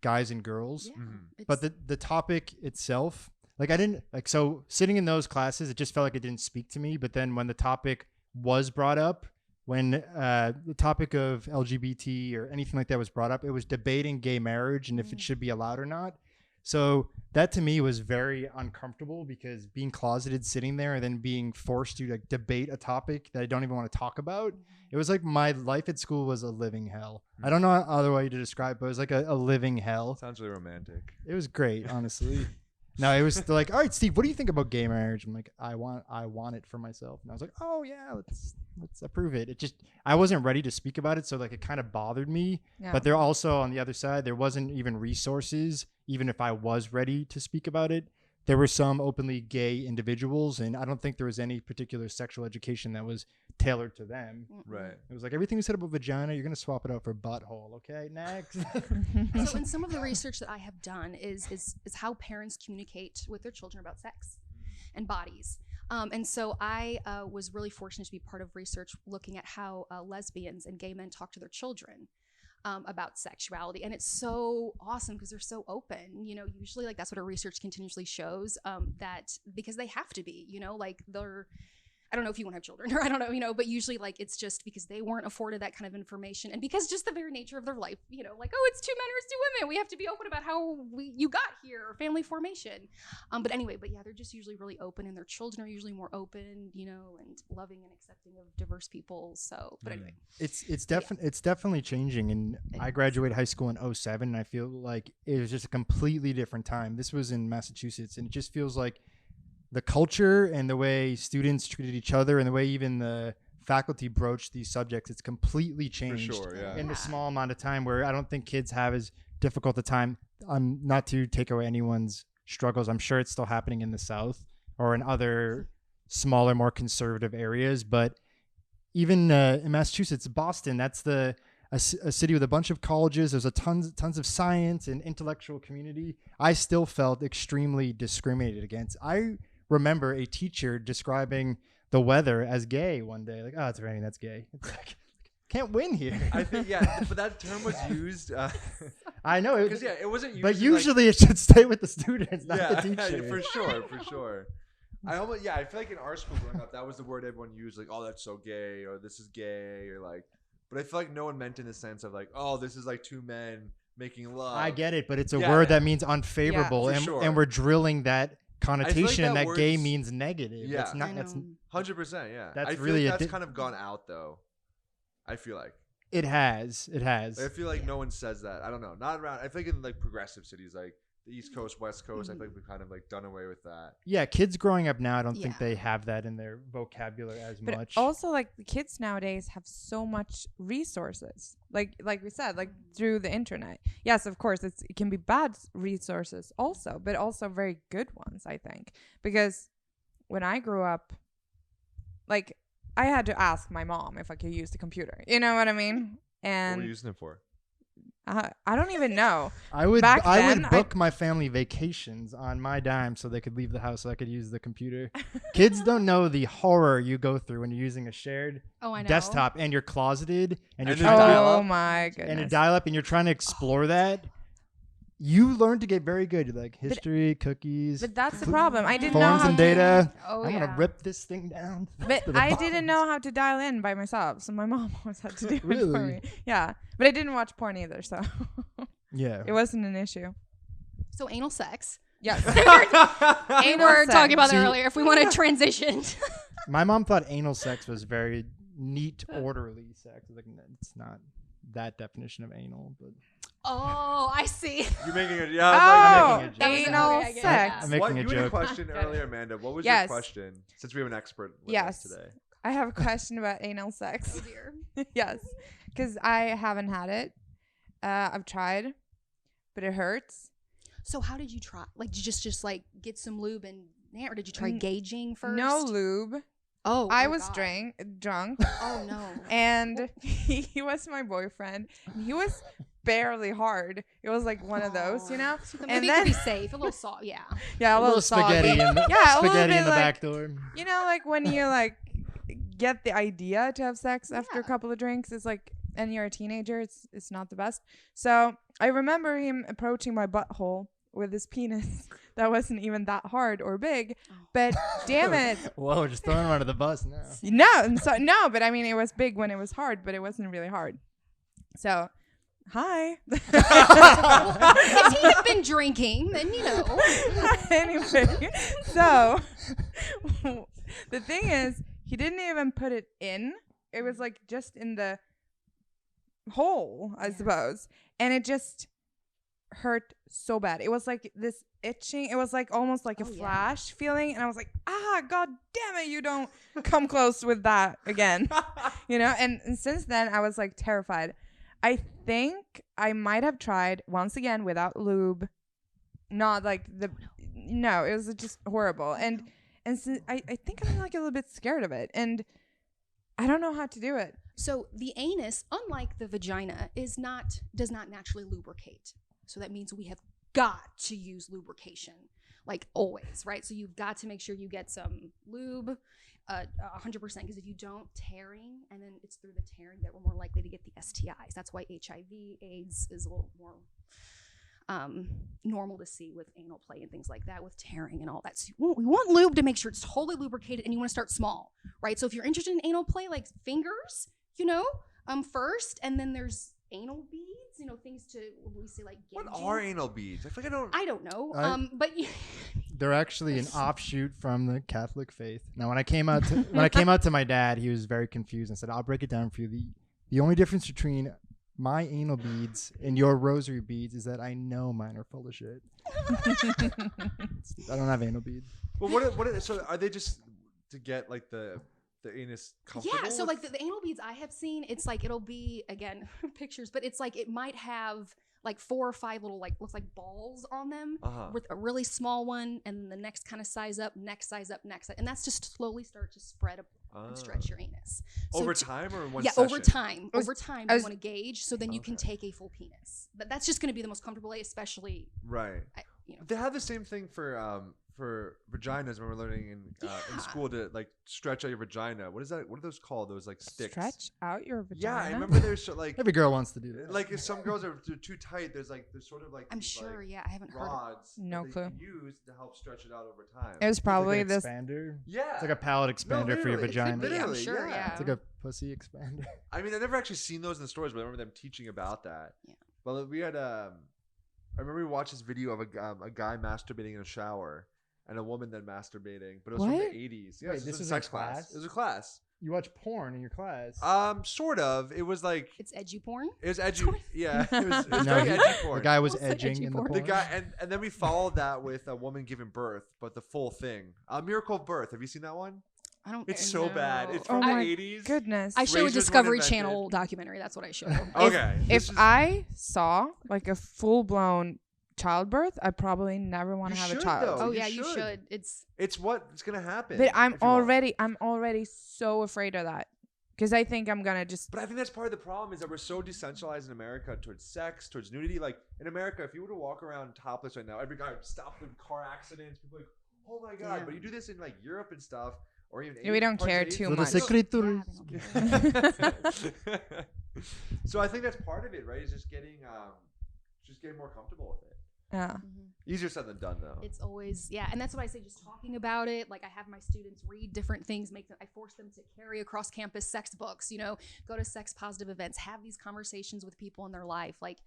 C: guys and girls.
B: Yeah,
A: Mhm.
C: But the topic itself, like I didn't like, so sitting in those classes, it just felt like it didn't speak to me. But then when the topic was brought up, when the topic of LGBT or anything like that was brought up, it was debating gay marriage and if it should be allowed or not. So that to me was very uncomfortable, because being closeted, sitting there, and then being forced to like debate a topic that I don't even want to talk about. It was like my life at school was a living hell. I don't know other way to describe it, but it was like a living hell.
A: sounds really romantic.
C: It was great, honestly. No, it was like, all right, Steve, what do you think about gay marriage? I'm like, I want it for myself. And I was like, oh yeah, let's approve it. It just, I wasn't ready to speak about it, so like it kind of bothered me.
D: Yeah.
C: But there also, on the other side, there wasn't even resources. Even if I was ready to speak about it, there were some openly gay individuals, and I don't think there was any particular sexual education that was tailored to them.
A: Right.
C: It was like, everything you said about vagina, you're gonna swap it out for butthole. Okay, next.
B: So in some of the research that I have done is how parents communicate with their children about sex and bodies. And so I was really fortunate to be part of research looking at how lesbians and gay men talk to their children about sexuality. And it's so awesome because they're so open. You know, usually like that's what our research continuously shows, that because they have to be, you know, like they're, I don't know if you want to have children or I don't know, you know, but usually like it's just because they weren't afforded that kind of information, and because just the very nature of their life, you know, like, oh, it's 2 men or it's 2 women. We have to be open about how you got here, or family formation. But anyway, but yeah, they're just usually really open, and their children are usually more open, you know, and loving and accepting of diverse people. So, but anyway,
C: It's definitely changing. And I graduated high school in 2007, and I feel like it was just a completely different time. This was in Massachusetts, and it just feels like the culture and the way students treated each other and the way even the faculty broached these subjects, it's completely changed
A: sure, yeah.
C: in a small amount of time, where I don't think kids have as difficult a time. Not to take away anyone's struggles. I'm sure it's still happening in the South or in other smaller, more conservative areas. But even in Massachusetts, Boston, that's a city with a bunch of colleges. There's tons of science and intellectual community. I still felt extremely discriminated against. I remember a teacher describing the weather as gay one day. Like, oh, it's raining, that's gay. It's like, can't win here.
A: I think but that term was used.
C: I know.
A: Because it wasn't used.
C: But
A: in,
C: usually it should stay with the students, not the teacher.
A: for sure. I feel like in our school growing up, that was the word everyone used, like, oh, that's so gay, or this is gay, or like, but I feel like no one meant in the sense of like, oh, this is like 2 men making love.
C: I get it, but it's a word that means unfavorable,
A: for
C: and
A: sure.
C: and we're drilling that connotation, and
A: that
C: that gay
A: word's-
C: means negative.
A: Yeah.
C: That's not.
B: I
C: That's
B: know.
A: 100%. Yeah,
C: That's
A: I feel
C: really
A: like
C: a
A: that's kind of gone out though. I feel like.
C: It has.
A: I feel like no one says that. I don't know. Not around. I think in like progressive cities, like the East Coast, West Coast, I think we've kind of like done away with that.
C: Yeah, kids growing up now, I don't think
B: Yeah.
C: they have that in their vocabulary as
D: But
C: much.
D: also, like, the kids nowadays have so much resources, like we said, like through the internet. Yes, of course, it can be bad resources also, but also very good ones, I think, because when I grew up, like, I had to ask my mom if I could use the computer. You know what I mean?
A: What
D: And
A: were you using it for?
D: I don't even know.
C: I would
D: back then,
C: book my family vacations on my dime so they could leave the house so I could use the computer. Kids don't know the horror you go through when you're using a shared
B: oh, I know.
C: desktop and you're closeted and you're
A: And
C: trying
A: there's
C: to
A: dial-up.
D: Oh my
C: and a
D: goodness.
C: dial up and you're trying to explore that. You learn to get very good, like history, cookies,
D: But that's the problem. I didn't know
C: forms
D: how
C: and
D: to.
C: data.
B: Oh,
C: I'm
B: yeah.
C: gonna rip this thing down.
D: But
C: to the
D: I
C: bottom.
D: didn't know how to dial in by myself, so my mom always had to do it for
C: Really?
D: me. Yeah, but I didn't watch porn either, so
C: Yeah.
D: it wasn't an issue.
B: So anal sex
D: Yes.
B: We
D: Anal
B: were
D: sex.
B: talking about that
C: See-
B: earlier. If we want to transition.
C: My mom thought anal sex was very neat, orderly sex. Like, it's not that definition of anal, but
B: Oh, I see.
A: You're making a
D: Oh,
C: making a joke.
D: anal
B: Okay, I get it.
D: sex.
C: I'm making
A: what
C: a
A: you had a
C: joke.
A: question
D: Got it.
A: earlier, Amanda. What was
D: Yes.
A: your question? Since we have an expert with
D: Yes.
A: us today.
D: I have a question about anal sex.
B: Oh dear.
D: Yes, because I haven't had it. I've tried, but it hurts.
B: So how did you try? Like, did you just like get some lube and, or did you try
D: Mm,
B: gauging first?
D: No lube.
B: Oh,
D: I
B: oh
D: was
B: God.
D: drunk,
B: Oh no.
D: and he was my boyfriend. And he was barely hard. It was like one of those, you know.
B: So
D: And
B: maybe it could
D: then
B: be safe. A little soft. Yeah.
D: yeah,
C: a little spaghetti
D: soggy.
C: in the,
D: Yeah, a little
C: spaghetti
D: bit
C: in the
D: like,
C: back door.
D: you know, like when you like get the idea to have sex after a
B: Yeah.
D: couple of drinks, it's like, and you're a teenager, it's not the best. So I remember him approaching my butthole with his penis that wasn't even that hard or big,
B: Oh.
D: but damn it.
C: Whoa, we're just throwing him under the bus now.
D: No, and so no, but I mean it was big when it was hard, but it wasn't really hard. So, hi.
B: If he had been drinking, then you know.
D: Anyway, so the thing is, he didn't even put it in. It was like just in the hole, I suppose, and it just hurt so bad. It was like this itching. It was like almost like a
B: Oh, yeah.
D: flash feeling, and I was like, god damn it, you don't come close with that again. You know, and since then I was like terrified. I think I might have tried once again without lube. Not like no, it was just horrible. And so I think I'm like a little bit scared of it, and I don't know how to do it.
B: So the anus, unlike the vagina, does not naturally lubricate. So that means we have got to use lubrication, like always, right? So you've got to make sure you get some lube, 100%, because if you don't, tearing, and then it's through the tearing that we're more likely to get the STIs. That's why HIV, AIDS is a little more normal to see with anal play and things like that, with tearing and all that. So we want lube to make sure it's totally lubricated, and you want to start small, right? So if you're interested in anal play, like fingers, you know, first, and then there's anal beads, you know, things to, we say like
A: What
B: gauging.
A: are anal beads? I feel like
B: I don't know.
C: I-
B: But
C: They're actually an offshoot from the Catholic faith. Now, when I came out to my dad, he was very confused and said, "I'll break it down for you. The only difference between my anal beads and your rosary beads is that I know mine are full of shit. I don't have anal beads."
A: Well, so are they just to get like the anus comfortable?
B: yeah, so
A: with?
B: like the anal beads I have seen, it's like it'll be, again, pictures, but it's like it might have like 4 or 5 little, like, looks like balls on them, with a really small one, and the next kind of size up, next size up, next size, and that's just slowly start to spread up and stretch your anus. So
A: over time or in one
B: yeah,
A: session?
B: over time.
D: was-
B: Over time,
D: I
B: you
D: was-
B: want to gauge, so then you can take a full penis. But that's just going to be the most comfortable way, especially,
A: Right.
B: you know.
A: They have the same thing for vaginas when we're learning in
B: Yeah.
A: school to like stretch out your vagina. What is that? What are those called? Those like sticks.
D: Stretch out your vagina.
A: Yeah, I remember there's like
C: Every girl wants to do that.
A: like if some girls are too tight. There's sort of like
B: I'm
A: these,
B: sure,
A: like,
B: yeah, I haven't heard of
A: rods
D: No
A: that
D: clue.
A: they can use to help stretch it out over time.
D: It was
C: It's
D: probably
C: like an
D: this.
C: expander.
A: Yeah,
C: It's like a palate expander for your
A: literally, it could
C: vagina.
A: be,
B: I'm
A: literally,
B: sure, yeah.
C: It's like a pussy expander.
A: I mean, I've never actually seen those in the stores, but I remember them teaching about that.
B: Yeah.
A: Well, we had I remember we watched this video of a guy masturbating in a shower and a woman then masturbating, but it was from
D: What?
A: the 80s. Yeah,
C: Wait,
A: this
C: this
A: was
C: is
A: a
C: a
A: sex class.
C: class?
A: It was a class.
C: You watch porn in your class.
A: Sort of. It was like
B: It's edgy porn.
A: it was edgy. Yeah, it was
C: No,
A: very edgy
C: the
A: porn.
C: guy was
B: Also
C: edging
B: edgy
C: in the
B: porn.
C: porn.
A: The guy, and then we followed that with a woman giving birth, but the full thing. A Miracle of Birth. Have you seen that one?
B: I don't.
A: It's so bad. It's
D: Oh
A: from the
D: my
A: 80s.
D: Goodness.
B: I show a
A: Razors weren't
B: Discovery
A: invented.
B: Channel documentary. That's what I show.
A: Okay.
D: If
A: this is-
D: I saw like a full blown childbirth, I probably never want
A: You
D: to have a
A: should,
D: child.
A: though.
B: Oh
A: you
B: yeah, you
A: should.
B: should.
A: it's what's gonna happen.
D: But I'm
A: if you want.
D: already so afraid of that because I think I'm gonna just.
A: But I think that's part of the problem is that we're so decentralized in America towards sex, towards nudity. Like in America, if you were to walk around topless right now, every guy would stop in car accidents. People are like, oh my god!
B: Yeah.
A: But you do this in like Europe and stuff, or even
D: We don't
A: parts of
D: care
A: Asia.
D: too
C: Little
D: much.
C: secretary.
B: Yeah, they don't care.
A: So I think that's part of it, right? Is just getting more comfortable with it.
D: Yeah.
B: Mhm.
A: Easier said than done, though.
B: It's always, yeah, and that's what I say. Just talking about it, like I have my students read different things, I force them to carry across campus sex books. You know, go to sex positive events, have these conversations with people in their life. Like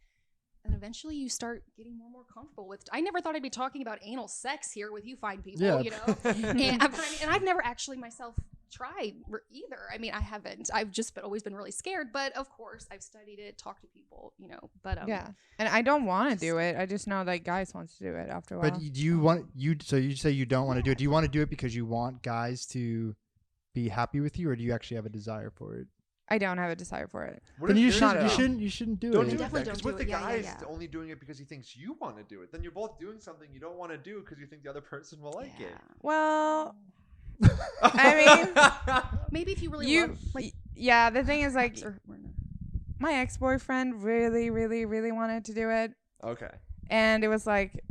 B: And eventually you start getting more and more comfortable with. I never thought I'd be talking about anal sex here with you fine people,
C: Yeah.
B: you know. and I've never actually myself tried either. I mean, I haven't. I've just always been really scared. But of course, I've studied it, talked to people, you know. But
D: yeah, and I don't want to do it. I just know that guys want to do it after a while.
C: But do you want so you say you don't want to do it? Do you want to do it because you want guys to be happy with you, or do you actually have a desire for it?
D: I don't have a desire for it.
A: What
C: Then
A: if
C: you
A: there's-
C: shouldn't do
A: Don't
C: it.
A: do it
B: Definitely
A: then,
B: don't
A: 'cause
B: do
A: what if
B: it.
A: the
B: Yeah,
A: guy
B: yeah,
A: is
B: yeah.
A: only doing it because he thinks you want to do it? Then you're both doing something you don't want to do because you think the other person will like it.
D: Well, I
B: maybe if you really
D: you,
B: love, like,
D: yeah. The thing is, like,
B: or we're not.
D: my ex-boyfriend really, really, really wanted to do it,
A: Okay.
D: and it was like,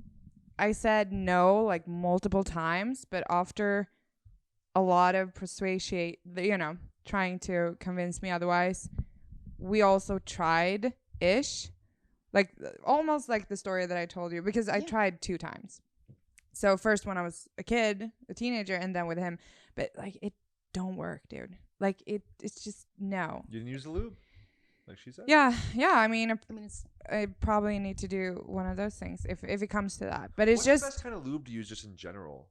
D: I said no like multiple times, but after a lot of trying to convince me otherwise, we also tried ish, like almost like the story that I told you, because I tried 2 times. So first when I was a kid, a teenager, and then with him, but like it don't work, dude. Like it's just no.
A: You didn't use the lube, like she said.
D: Yeah. I mean,
B: I mean, it's
D: I probably need to do one of those things if it comes to that. But it's
A: What's
D: just
A: the best kind of lube to use just in general?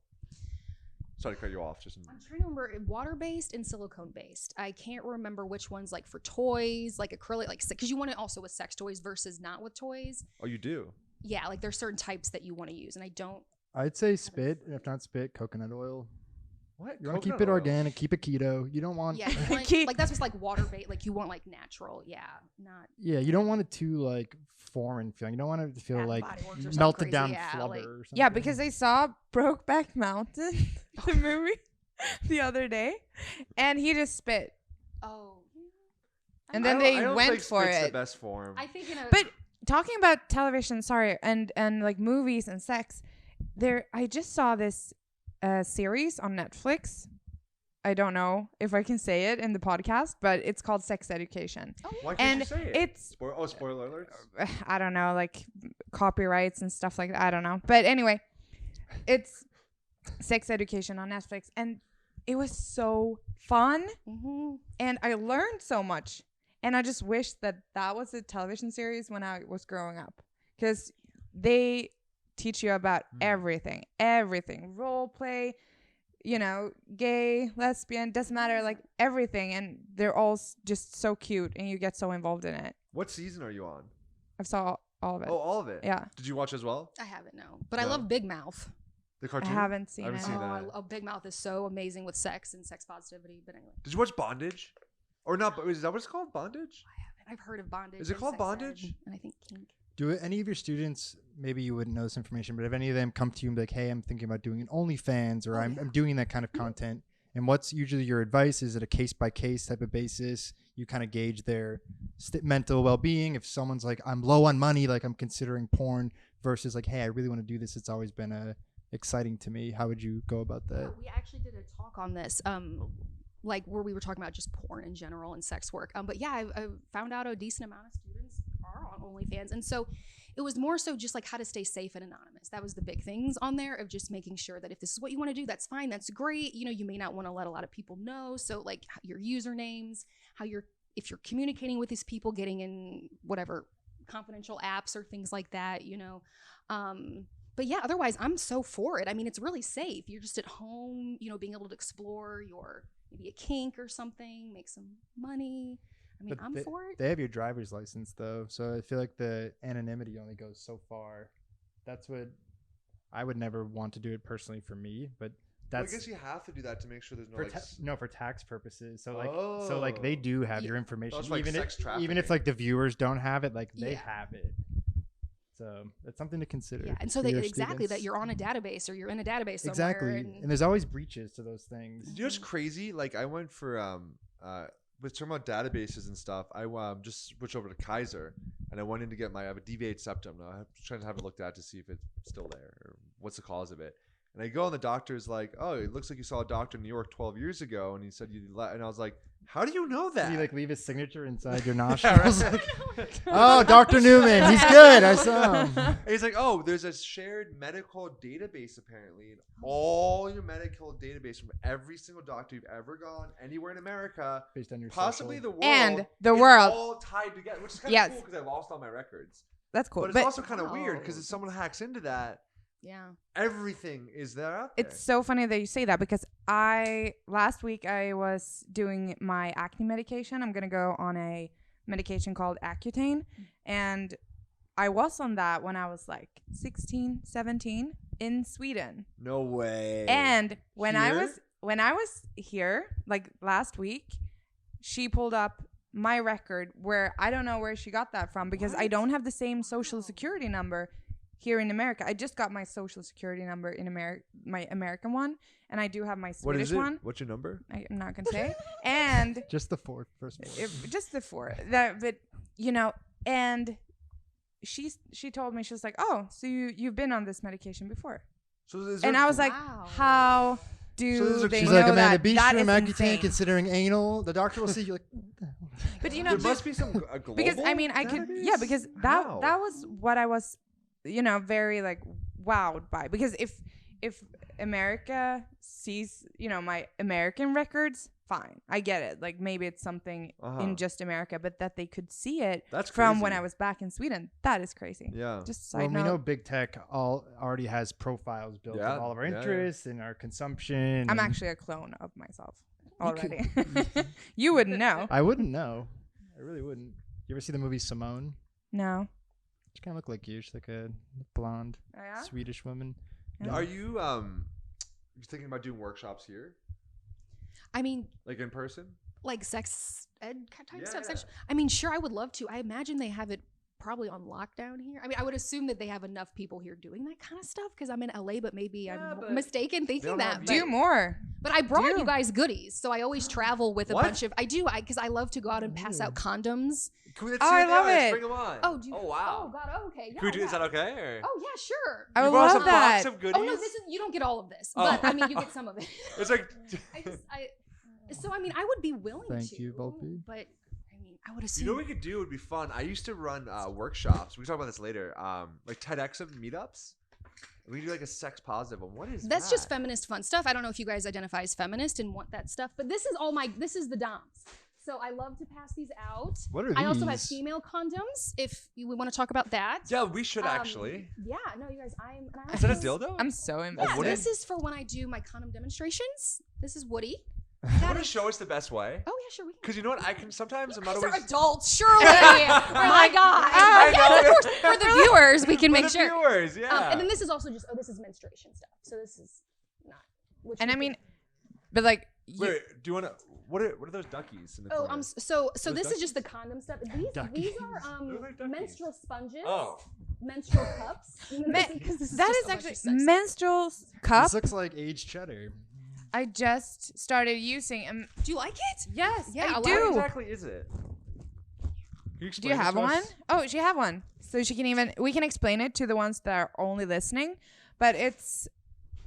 A: Sorry to cut you off.
B: I'm trying to remember water-based and silicone-based. I can't remember which one's like for toys, like acrylic, like because you want it also with sex toys versus not with toys.
A: Oh, you do.
B: Yeah, like there's certain types that you want to use, and I don't.
C: I'd say spit, and if not spit, coconut oil.
A: What?
C: You want to keep
A: Coconut
C: it
A: oil?
C: organic, keep it keto. You don't want
B: Yeah, you want,
D: Keep-
B: like that's just like water-based. Like you want like natural. Yeah, not.
C: yeah, you don't want it too like foreign feeling. You don't want it to feel
B: Bath and
C: like
B: Body Works or something
C: melted
B: crazy,
C: down
B: yeah,
C: flubber
B: like-
C: or something.
D: yeah, because I saw Brokeback Mountain, the movie, the other day, and he just spit.
B: Oh.
D: And
A: I
D: then
A: don't-
D: they
A: I don't
D: went
A: think
D: for
A: spit's
D: it.
A: the best form.
B: I think in a.
D: But talking about television, sorry, and like movies and sex, I just saw this series on Netflix. I don't know if I can say it in the podcast, but it's called Sex Education.
B: oh,
A: Why can't
D: And
A: you say it?
D: it's
A: Spoiler alerts.
D: I don't know, like copyrights and stuff like that. I don't know. But anyway, it's Sex Education on Netflix, and it was so fun,
B: mm-hmm.
D: and I learned so much. And I just wish that was a television series when I was growing up, because they teach you about everything, role play, gay, lesbian, doesn't matter, like everything. And they're all just so cute, and you get so involved in it.
A: What season are you on?
D: I've saw all of it.
A: Oh, all of it.
D: Yeah.
A: Did you watch as well?
B: I haven't, no. But I
A: No.
B: love Big Mouth.
A: The
D: I
A: cartoon.
D: haven't seen
A: I haven't
D: it.
A: seen
B: Oh,
A: that.
B: Big Mouth is so amazing with sex and sex positivity. But anyway,
A: Did you watch Bondage? Or not? Is that what it's called? Bondage?
B: I've heard of bondage.
A: Is it
B: and
A: called
B: sex ed,
A: bondage?
B: and I think kink.
C: Do any of your students, maybe you wouldn't know this information, but if any of them come to you and be like, hey, I'm thinking about doing an OnlyFans, or I'm doing that kind of content, and what's usually your advice? Is it a case-by-case type of basis? You kind of gauge their mental well-being. If someone's like, I'm low on money, like I'm considering porn, versus like, hey, I really want to do this. It's always been exciting to me. How would you go about that?
B: We actually did a talk on this, like where we were talking about just porn in general and sex work. But yeah, I found out a decent amount of students are on OnlyFans. And so it was more so just like how to stay safe and anonymous. That was the big things on there, of just making sure that if this is what you want to do, that's fine. That's great. You may not want to let a lot of people know. So like your usernames, if you're communicating with these people, getting in whatever confidential apps or things like that, But yeah, otherwise I'm so for it. I mean, it's really safe. You're just at home, being able to explore your maybe a kink or something, make some money. I mean, I'm for it.
C: They have your driver's license though, so I feel like the anonymity only goes so far. That's what I would never want to do it personally for me, but that's.
A: Well, I guess you have to do that to make sure there's no
C: for tax purposes. So like they do have your information,
A: That's like sex
C: even if
A: trafficking.
C: like the viewers don't have it, like they
B: Yeah.
C: have it. So that's something to consider.
B: Yeah, and so
C: for your
B: exactly that
C: students.
B: you're on a database or you're in a database somewhere.
C: Exactly, and there's always breaches to those things.
A: You know what's crazy? Like I went for with talking about databases and stuff. I just switched over to Kaiser, and I went in to get I have a deviated septum. Now I'm trying to have it looked at to see if it's still there or what's the cause of it. And I go and the doctor's like, "Oh, it looks like you saw a doctor in New York 12 years ago," and he said you let. And I was like, "How do you know that?"
C: Did he like leave his signature inside your
A: Yeah,
C: nostrils?
A: right.
C: Oh, Dr. Newman, he's good. I saw him.
A: And he's like, "Oh, there's a shared medical database apparently, and all your medical database from every single doctor you've ever gone anywhere in America,
C: Based on your
A: possibly
C: social.
A: the world,
D: And the
A: is
D: world.
A: all tied together, which is kind of
D: Yes.
A: cool because I lost all my records.
D: that's cool.
A: But it's also kind of weird because
B: Wow.
A: if someone hacks into that,
B: Yeah.
A: everything is there out there.
D: It's so funny that you say that because last week I was doing my acne medication. I'm gonna go on a medication called Accutane, and I was on that when I was like 16, 17 in Sweden.
A: No way.
D: And when I
A: Here?
D: was here, like last week, she pulled up my record where I don't know where she got that from because I don't have the same social security number here in America. I just got my social security number in my American one, and I do have my
A: What
D: Swedish
A: is it?
D: one.
A: What's your number?
D: I'm not gonna say. And
C: Just the first one.
D: just the four that, but you know, and she told me, she was like, oh, so you've been on this medication before.
A: So is
D: And
A: there-
D: I was like,
B: Wow.
D: how
A: So
D: do
A: there's a-
D: they
C: She's
D: know
C: like, Amanda,
D: that?
C: be
D: That
C: sure
D: is
C: Accutane
D: insane.
C: considering anal. The doctor will see you like, what the hell?
D: But you know,
A: there must be some a global
D: because I mean, I could, yeah,
A: database?
D: because
A: How?
D: that was what I was, you know, very like wowed by. Because if America sees, you know, my American records, fine, I get it. Like maybe it's something
A: Uh-huh.
D: in just America, but that they could see it
A: That's
D: from when
A: crazy.
D: I was back in Sweden, that is crazy.
A: Yeah.
D: Just
C: Well,
D: side
C: we
D: note.
C: know big tech already has profiles built
A: Yeah,
C: of all of our
A: yeah, yeah.
C: interests and our consumption.
D: I'm
C: and
D: actually a clone of myself
C: You could-
D: already. You wouldn't know.
C: I wouldn't know. I really wouldn't. You ever see the movie Simone?
D: No.
C: She kind of look like you. She's like a blonde
D: Oh, yeah?
C: Swedish woman.
D: Yeah.
A: Are you thinking about doing workshops here,
B: I mean,
A: like in person?
B: like sex ed type
A: Yeah,
B: stuff.
A: yeah.
B: I mean, sure, I would love to. I imagine they have it probably on lockdown here. I mean, I would assume that they have enough people here doing that kind of stuff because I'm in LA, but maybe
A: Yeah,
B: I'm
A: but
B: mistaken thinking
A: don't
B: that.
A: have
B: But,
D: Do more.
B: but I brought
D: do.
B: you guys goodies, so I always travel with a
A: What?
B: bunch of. Because I love to go out and pass out condoms.
A: Can we,
D: Oh, I love
A: let's
D: it.
A: bring them on.
B: Oh, do you?
A: Oh wow.
B: Oh God. Oh, okay. Yeah.
A: Can we do?
B: yeah.
A: Is that okay? Or?
B: Oh yeah, sure.
D: I
A: You
D: would
A: brought us
D: love
A: a
D: that.
A: box of goodies.
B: Oh no, this is you don't get all of this,
A: Oh.
B: but I mean you get some of it.
A: It's like.
B: So I mean I would be willing to.
C: Thank you, Volpe.
B: But I mean I would
A: You
B: assume.
A: know what we could do would be fun. I used to run workshops. We can talk about this later. Like TEDx meetups. We do like a sex positive one. What is
B: That's
A: that?
B: just feminist fun stuff. I don't know if you guys identify as feminist and want that stuff, but this is the DOMs. So I love to pass these out.
C: What are
B: I also have
C: these?
B: female condoms if we want to talk about that.
A: Yeah, we should actually.
B: Yeah, no, you guys, and I
A: Is that a
B: also-
A: dildo?
D: I'm so
B: Yeah,
D: invested.
A: Woody?
B: this is for when I do my condom demonstrations. This is Woody.
A: You want to show us the best way?
B: Oh yeah, sure. We can.
A: Because you know what? I can sometimes. I'm not
B: These are
A: always.
B: adults, surely. My God.
A: I
B: Yes,
A: know.
B: of course. For the viewers, we can
A: For
B: make
A: the
B: sure.
A: viewers, yeah.
B: And then this is also just this is menstruation stuff. So this is not. Which
D: And
B: we
D: I mean,
B: can-
D: but like,
A: Wait, do you want to? What are those duckies in the
B: oh,
A: corner?
B: so
A: Those
B: this is just the condom stuff. These are
A: They're like duckies.
B: menstrual sponges.
A: Oh.
B: Menstrual cups.
D: that
B: This
D: is
B: just a bunch of
D: actually
B: sex stuff.
D: menstrual cup.
C: This looks like aged cheddar.
D: I just started using.
B: Do you like it?
D: Yes,
B: Yeah, a
D: I
B: lot
A: What
D: do.
A: exactly is it? Can you
D: Do
A: explain
D: you
A: it
D: have
A: to
D: one?
A: us?
D: Oh, she have one. So she can even we can explain it to the ones that are only listening. But it's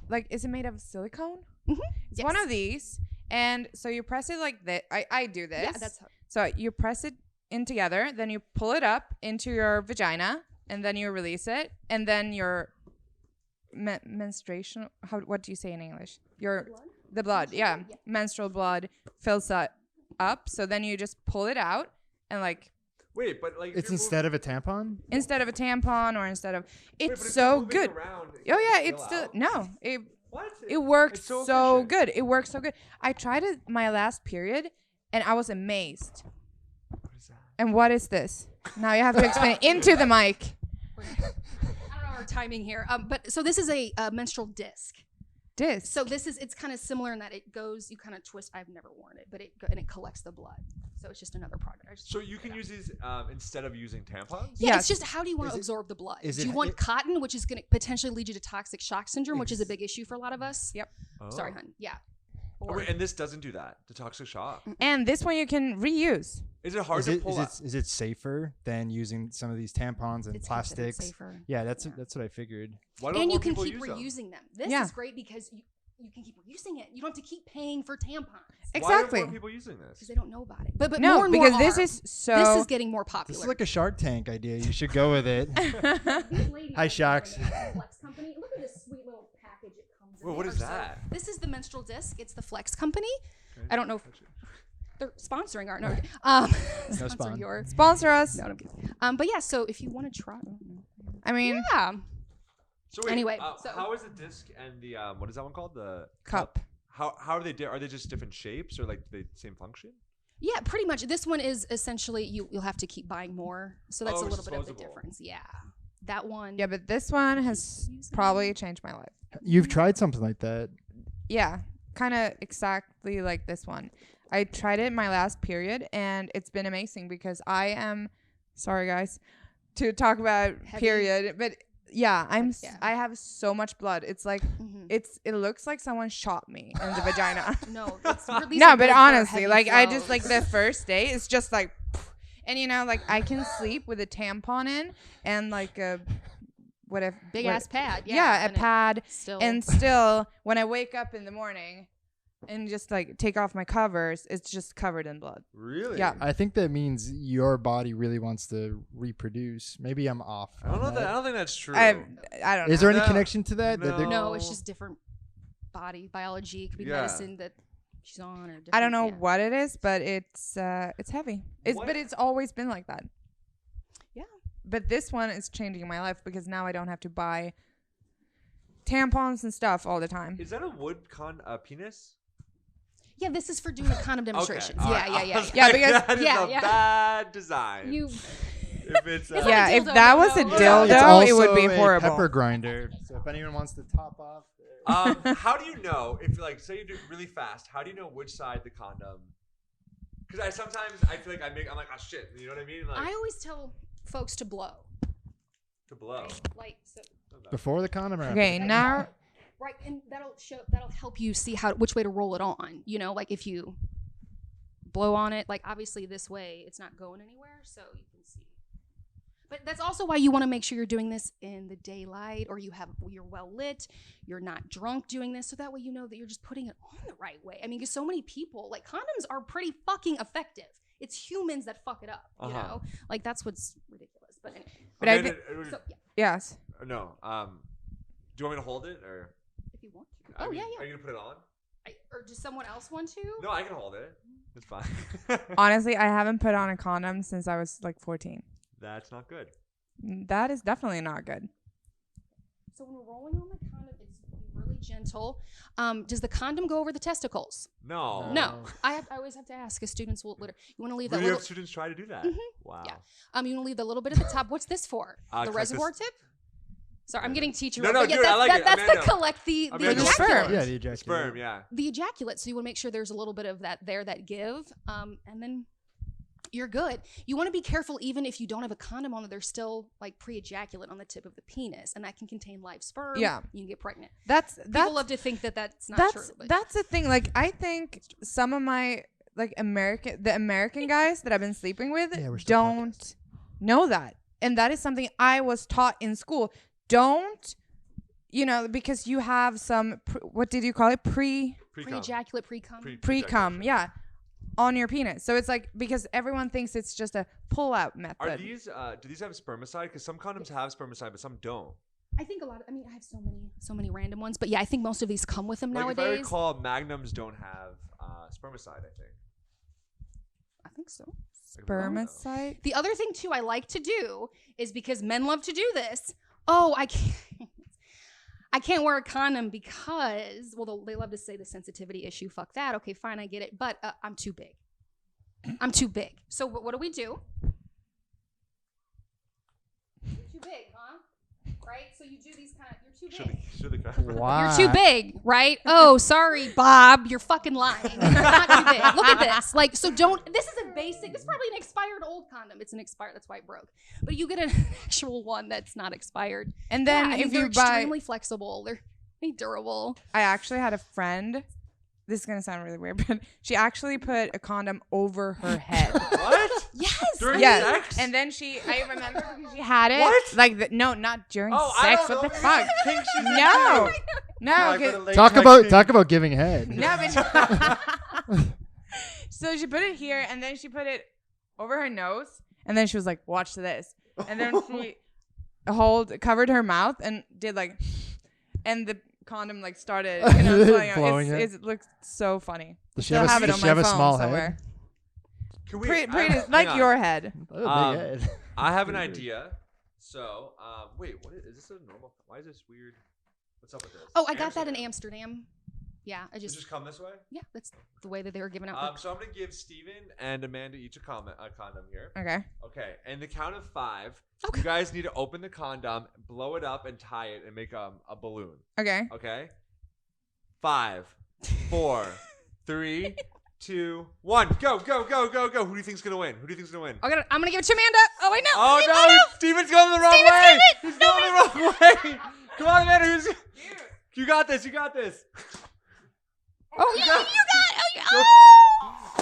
D: like, is it made of silicone?
B: Mhm.
D: It's one of these, and so you press it like this. I do this.
B: Yeah, that's how.
D: So you press it in together, then you pull it up into your vagina, and then you release it, and then your menstruation. What do you say in English? Your
B: Blood?
D: the blood,
B: Menstrual
D: yeah.
B: blood, yeah.
D: Menstrual blood fills that up. So then you just pull it out, and like
A: Wait, but like. if
C: It's
A: you're
C: instead of a tampon?
D: instead of a tampon or instead of,
A: Wait,
D: it's
A: but if
D: so
A: you're moving
D: good.
A: around,
D: Oh yeah,
A: it'll
D: it's still
A: out?
D: no. It
A: What?
D: it works
A: It's
D: so,
A: efficient.
D: good. It works so good. I tried it my last period, and I was amazed.
A: What is that?
D: And what is this? Now you have to explain it into the mic.
B: I don't know our timing here. But so this is a menstrual disc.
D: Disc.
B: So it's kind of similar in that it goes, you kind of twist. I've never worn it, but and it collects the blood. So it's just another product. I just
A: So
B: wanted to
A: you can
B: put it
A: use these instead of using tampons?
B: Yeah,
D: Yes.
B: it's just how do you want
C: Is
B: to
C: it-
B: absorb the blood?
C: is
B: Do
C: it-
B: you want
C: it-
B: cotton, which is going to potentially lead you to toxic shock syndrome, which is a big issue for a lot of us?
D: Yep.
A: Oh.
B: Sorry, hun. Yeah.
A: Oh,
B: Or-
A: wait, and this doesn't do that. The toxic shock.
D: And this one you can reuse.
A: Is it hard
C: Is
A: to
C: it,
A: pull
C: is,
A: out?
C: it, is it safer than using some of these tampons and
B: it's considered
C: plastics?
B: safer.
C: Yeah, that's what I figured.
A: Why don't
B: And
A: more
B: you can
A: people
B: keep
A: use them?
B: reusing them. This
D: Yeah.
B: is great because you can keep reusing it. You don't have to keep paying for tampons
A: Why
D: Exactly.
A: aren't more people using this?
B: because they don't know about it. But
D: No,
B: more and
D: because
B: more
D: this
B: are.
D: is so.
B: This is getting more
C: This
B: popular.
C: is like a Shark Tank idea. You should go with it.
B: These ladies
C: Hi,
B: over
C: Sharks.
B: there, the Flex Company. Look at this sweet little package it comes in.
A: Whoa, what
B: there.
A: is
B: So
A: that?
B: this is the menstrual disc. It's the Flex Company.
A: Okay,
B: I don't know if-
A: touch it.
B: They're sponsoring our no, sponsoring
C: spawn.
B: your.
D: Sponsor us.
B: No, I'm kidding. But yeah, so if you want to try,
D: I mean,
B: yeah.
A: So wait,
B: Anyway,
A: how is the disc and the what is that one called? The
D: cup.
A: How are they? Are they just different shapes or like the same function?
B: Yeah, pretty much. This one is essentially you'll have to keep buying more, so that's a little bit of the difference. Yeah, that one.
D: Yeah, but this one has probably changed my life.
C: You've tried something like that.
D: Yeah, kind of exactly like this one. I tried it in my last period, and it's been amazing because I am, sorry guys, to talk about
B: Heavy.
D: period, but yeah,
B: Yeah.
D: I have so much blood. It's like it looks like someone shot me in the vagina.
B: No, it's really
D: No,
B: so
D: but
B: good for
D: honestly,
B: heavy
D: like I just
B: flows.
D: like the first day, it's just like, and you know, like I can sleep with a tampon in and like a
B: big ass pad.
D: yeah, a
B: and it
D: pad,
B: Still.
D: and still when I wake up in the morning and just like take off my covers, it's just covered in blood.
A: Really?
D: Yeah.
C: I think that means your body really wants to reproduce. Maybe I'm off.
A: I don't
C: on
A: know that. I don't think that's true.
D: I don't know.
C: Is there any
A: No.
C: connection to that? That they're-
B: no, it's just different body biology. It could be
A: Yeah.
B: medicine that she's on, or different,
D: I don't know
B: yeah.
D: what it is, but it's heavy.
A: What?
D: But it's always been like that.
B: Yeah.
D: But this one is changing my life because now I don't have to buy tampons and stuff all the time.
A: Is that a wood penis?
B: Yeah, this is for doing the condom demonstrations.
A: all
B: Yeah,
A: right.
B: yeah,
A: I
B: yeah,
A: was
B: yeah.
D: Yeah, because-
A: that is
B: yeah,
A: a
B: yeah.
A: bad design.
B: You.
A: if it's
B: It's
D: Yeah,
B: like a
D: if
B: dildo,
D: that
B: no,
D: was a
B: no.
D: dildo,
C: It's
D: it would
C: also
D: be
C: a
D: horrible.
C: pepper grinder. So if anyone wants to top off.
A: How do you know if like say you do it really fast? How do you know which side the condom? Because I feel like I'm like, oh shit, you know what I mean? Like
B: I always tell folks to blow.
A: to blow.
B: Like so.
C: Before the condom or after?
D: Okay,
B: Like,
D: now
B: Right, and that'll help you see which way to roll it on. You know, like if you blow on it, like obviously this way it's not going anywhere, so you can see. But that's also why you want to make sure you're doing this in the daylight, or you're well lit, you're not drunk doing this, so that way you know that you're just putting it on the right way. I mean, because so many people, like condoms are pretty fucking effective. It's humans that fuck it up, you know? Like that's what's ridiculous. But anyway.
D: But
A: Okay,
B: So yeah,
D: yes.
A: no. Do you want me to hold it or?
B: if you want to.
A: I
B: Oh
A: mean,
B: yeah,
A: Are
B: yeah.
A: you gonna put it on?
B: Or does someone else want to?
A: No, I can hold it. It's fine.
D: Honestly, I haven't put on a condom since I was like 14.
A: That's not good.
D: That is definitely not good.
B: So when we're rolling on the condom, it's really gentle. Does the condom go over the testicles?
A: No.
B: No. I always have to ask, because students will literally. You want to leave that
A: Really
B: little.
A: have students try to do that? Wow.
B: Yeah. You want to leave the little bit at the top. What's this for? The
A: collect
B: reservoir
A: this-
B: tip? Sorry, I'm getting teacher.
A: No,
B: mode,
A: no,
B: but yeah,
A: dude, I like it.
B: that's
A: Amanda.
B: the collect the
A: Amanda,
D: the
B: ejaculate.
D: sperm.
C: Yeah, the ejaculate.
A: Sperm, yeah.
B: The ejaculate. So you want to make sure there's a little bit of that there, that give, and then you're good. You want to be careful even if you don't have a condom on, that there's still like pre-ejaculate on the tip of the penis, and that can contain live sperm.
D: Yeah.
B: You can get pregnant.
D: That's
B: People love to think that that's not true. But
D: that's the thing. Like I think some of my like American guys that I've been sleeping with
C: Yeah, we're still
D: don't know that, and that is something I was taught in school. Don't, you know, because you have some what did you call it?
B: pre-ejaculate, pre-cum.
D: Pre-cum, yeah, on your penis. So it's like because everyone thinks it's just a pull-out method.
A: Are these? Do these have spermicide? Because some condoms have spermicide, but some don't.
B: I think a lot. I mean, I have so many random ones, but yeah, I think most of these come with them
A: Like
B: nowadays.
A: if I recall, magnums don't have spermicide. I think.
B: I think so.
D: Spermicide?
B: The other thing too I like to do is, because men love to do this. Oh, I can't wear a condom because, well, they love to say the sensitivity issue. Fuck that. Okay, fine, I get it. But I'm too big. I'm too big. So what do we do? You're too big, huh? Right? So you do these kind of, you're too big.
A: Should the camera?
C: Wow.
B: You're too big, right? Oh, sorry, Bob. You're fucking lying. You're not too big. Look at this. Like, so don't. This is a basic. This is probably an expired old condom. It's an expired. That's why it broke. But you get an actual one that's not expired.
D: And then
B: Yeah, I mean,
D: if
B: they're
D: you buy,
B: extremely flexible. They're durable.
D: I actually had a friend. This is gonna sound really weird, but she actually put a condom over her head.
A: What?
B: Yes.
A: During
D: Yeah,
A: sex?
D: and then I remember because she had it.
A: What?
D: Like no, not during
A: Oh, I
D: sex.
A: don't
D: What
A: know.
D: the fuck?
A: Think she's
D: No,
A: into.
D: no.
A: Like,
D: 'cause-
A: what a late
C: Talk
A: night
C: about giving head.
D: No, but so she put it here, and then she put it over her nose, and then she was like, "Watch this," and then she covered her mouth and did like, and the condom like started, flowing out.
C: Flowing
D: It looks so funny.
C: Does she
D: Still
C: have a,
D: have it
C: does
D: on
C: she
D: my
C: have a
D: phone
C: small
D: somewhere.
C: head?
A: Can we?
D: Pretty
A: hang
D: like
A: on.
D: your head.
C: Oh,
A: Um,
C: big head.
A: I have an
C: Pretty big.
A: idea. So, wait, what is this a normal? Why is this weird? What's up with this?
B: Oh, I got that in Amsterdam. Yeah, I
A: Does it
B: just
A: just come this way?
B: yeah, that's the way that they were giving out.
A: So I'm gonna give Steven and Amanda each a condom here.
D: Okay.
A: Okay, and the count of 5,
B: Okay.
A: you guys need to open the condom, blow it up, and tie it, and make a balloon.
D: Okay.
A: Okay. 5, 4, 3, 2, 1. Go, go, go, go, go. Who do you think's gonna win? Who do you think's gonna win?
B: I'm gonna give it to Amanda. Oh wait, no.
A: Oh
B: Steve,
A: no, Steven's going the wrong way. He's going the wrong way. Come on, Amanda. You got this. You got this.
B: Oh, you got. Oh, you.
A: Go.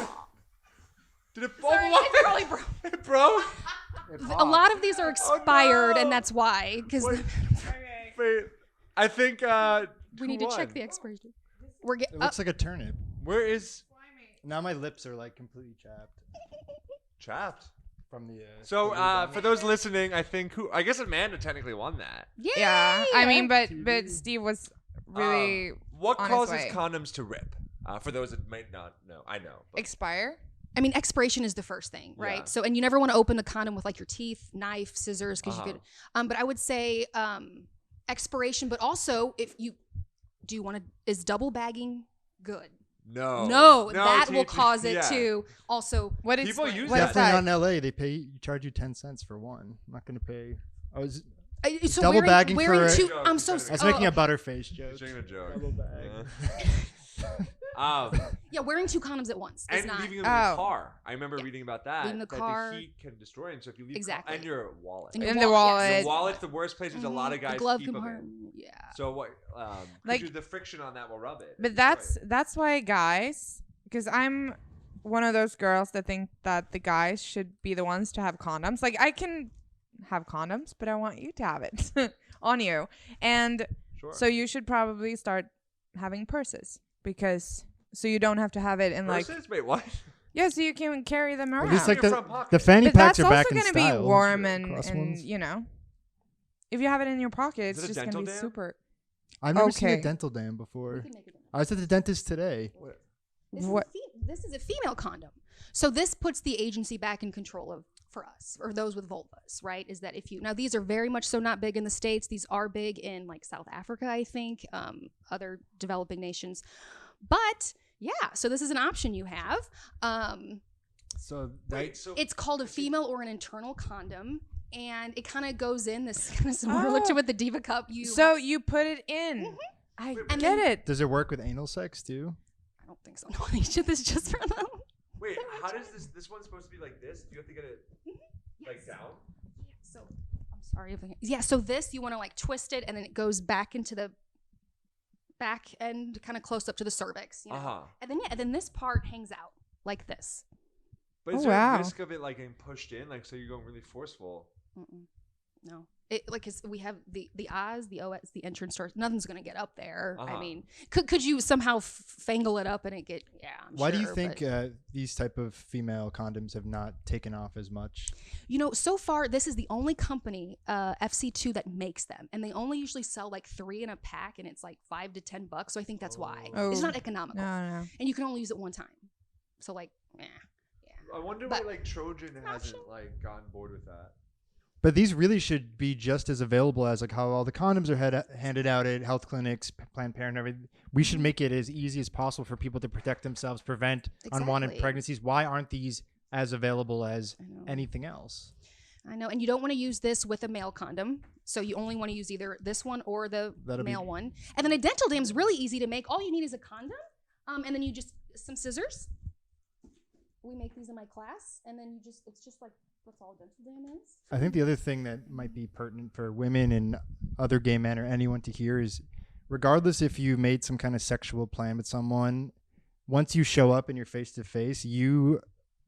B: Oh.
A: Did it?
B: Sorry,
A: Oh,
B: it's probably broke.
A: it broke.
B: A lot of these are expired,
A: no.
B: and that's why. Because
A: Wait, wait. I think
B: we need to check the expiration. We're
C: It
B: getting.
C: looks like a turnip.
A: Where is
C: Now my lips are like completely chapped
A: Chapped?
C: from the.
A: So for those listening, I guess Amanda technically won that.
D: Yeah. I mean, but
C: TV.
D: Steve was really
A: What
D: on his
A: causes
D: way.
A: condoms to rip? For those that might not know, I know. But
D: expire.
B: I mean, expiration is the first thing, right?
A: Yeah.
B: So, and you never want to open a condom with like your teeth, knife, scissors, because
A: Uh-huh.
B: you could. But I would say expiration, but also if you do you want to, is double bagging good?
A: no,
B: No, that will
A: TT,
B: cause it
A: yeah.
B: to also.
D: What is
A: People use
D: what is
C: Definitely
D: that?
C: not in LA. They charge you 10 cents for one. I'm not gonna pay.
B: So
C: Double bagging
B: wearing
C: for-
B: two.
A: Joke,
B: I'm so.
A: it's
C: I was
B: oh,
C: making a
B: okay.
C: butterface joke.
A: He's making a joke.
C: Double bag.
B: Yeah, wearing two condoms at once is
A: And
B: not.
A: leaving them in the
D: Oh.
A: car. I remember
B: Yeah.
A: reading about that.
B: Leaving the
A: that
B: car.
A: the heat can destroy them. So if you leave
B: Exactly.
A: and your wallet.
B: And your
D: In the
B: wallet, yes.
D: wallet.
A: The wallet's the worst place. There's a lot of
B: Mhm.
A: guys
B: The glove
A: keep them in.
B: compartment. Yeah.
A: So what?
D: Like-
A: The friction on that will rub it.
D: But that's why guys, because I'm one of those girls that think that the guys should be the ones to have condoms. Like I can have condoms, but I want you to have it on you. And
A: Sure.
D: so you should probably start having purses because so you don't have to have it in like
A: Purses? Wait, what?
D: yeah, so you can carry them around.
C: At least like
A: Your
C: the,
A: front pocket.
C: the fanny
D: but
C: packs
D: that's
C: are back
D: also
C: in
D: gonna
C: style.
D: be warm
C: Cross
D: and
C: ones.
D: you know, if you have it in your pocket,
A: Is
D: it's
A: it a
D: just gonna
A: dental
D: be
A: dam?
D: super.
C: I've never seen a
D: Okay.
C: dental dam before.
B: We can make it.
C: I was at the dentist today.
D: What?
B: This is a female condom. So this puts the agency back in control of for us or those with vulvas, right? Is that if you now these are very much so not big in the States. These are big in like South Africa, I think, other developing nations. But yeah, so this is an option you have.
C: So
A: Wait, so
B: It's called a female or an internal condom, and it kind of goes in this kind of similar to with the Diva Cup.
D: So you put it in. I
B: And
D: get
B: then-
D: it.
C: does it work with anal sex too?
B: I don't think so. No, this is just for them.
A: wait, how does this one's supposed to be like this? Do you have to get it like
B: Yes.
A: down?
B: Yeah, so I'm sorry if yeah, so this you want to like twist it and then it goes back into the back end kind of close up to the cervix, you know.
A: Uh-huh.
B: And then then this part hangs out like this.
A: But is
D: Oh,
A: there
D: wow.
A: a risk of it like getting pushed in, like so you're going really forceful?
B: Mm-mm. No. It like we have the Oz, the OS, the entrance doors. Nothing's gonna get up there.
A: Uh-huh.
B: I mean, could you somehow fangle it up and it get? Yeah. I'm
C: Why do you
B: sure,
C: think
B: but-
C: these type of female condoms have not taken off as much?
B: You know, so far this is the only company, FC2, that makes them, and they only usually sell like 3 in a pack, and it's like $5 to $10. So I think that's why it's
D: Oh.
B: not economical,
D: No.
B: and you can only use it one time. So like, yeah.
A: I wonder
B: But-
A: why like Trojan hasn't
B: option.
A: like gotten bored with that.
C: But these really should be just as available as like how all the condoms are handed out at health clinics, Planned Parenthood, everything. We should make it as easy as possible for people to protect themselves, prevent unwanted
B: Exactly.
C: pregnancies. Why aren't these as available as
B: I know.
C: anything else?
B: I know, and you don't want to use this with a male condom. So you only want to use either this one or the
C: That'll be-
B: male one. And then a dental dam is really easy to make. All you need is a condom, and then you just some scissors. We make these in my class, and then it's just like that's all a dental dam is.
C: I think the other thing that might be pertinent for women and other gay men or anyone to hear is, regardless if you made some kind of sexual plan with someone, once you show up and you're face to face, you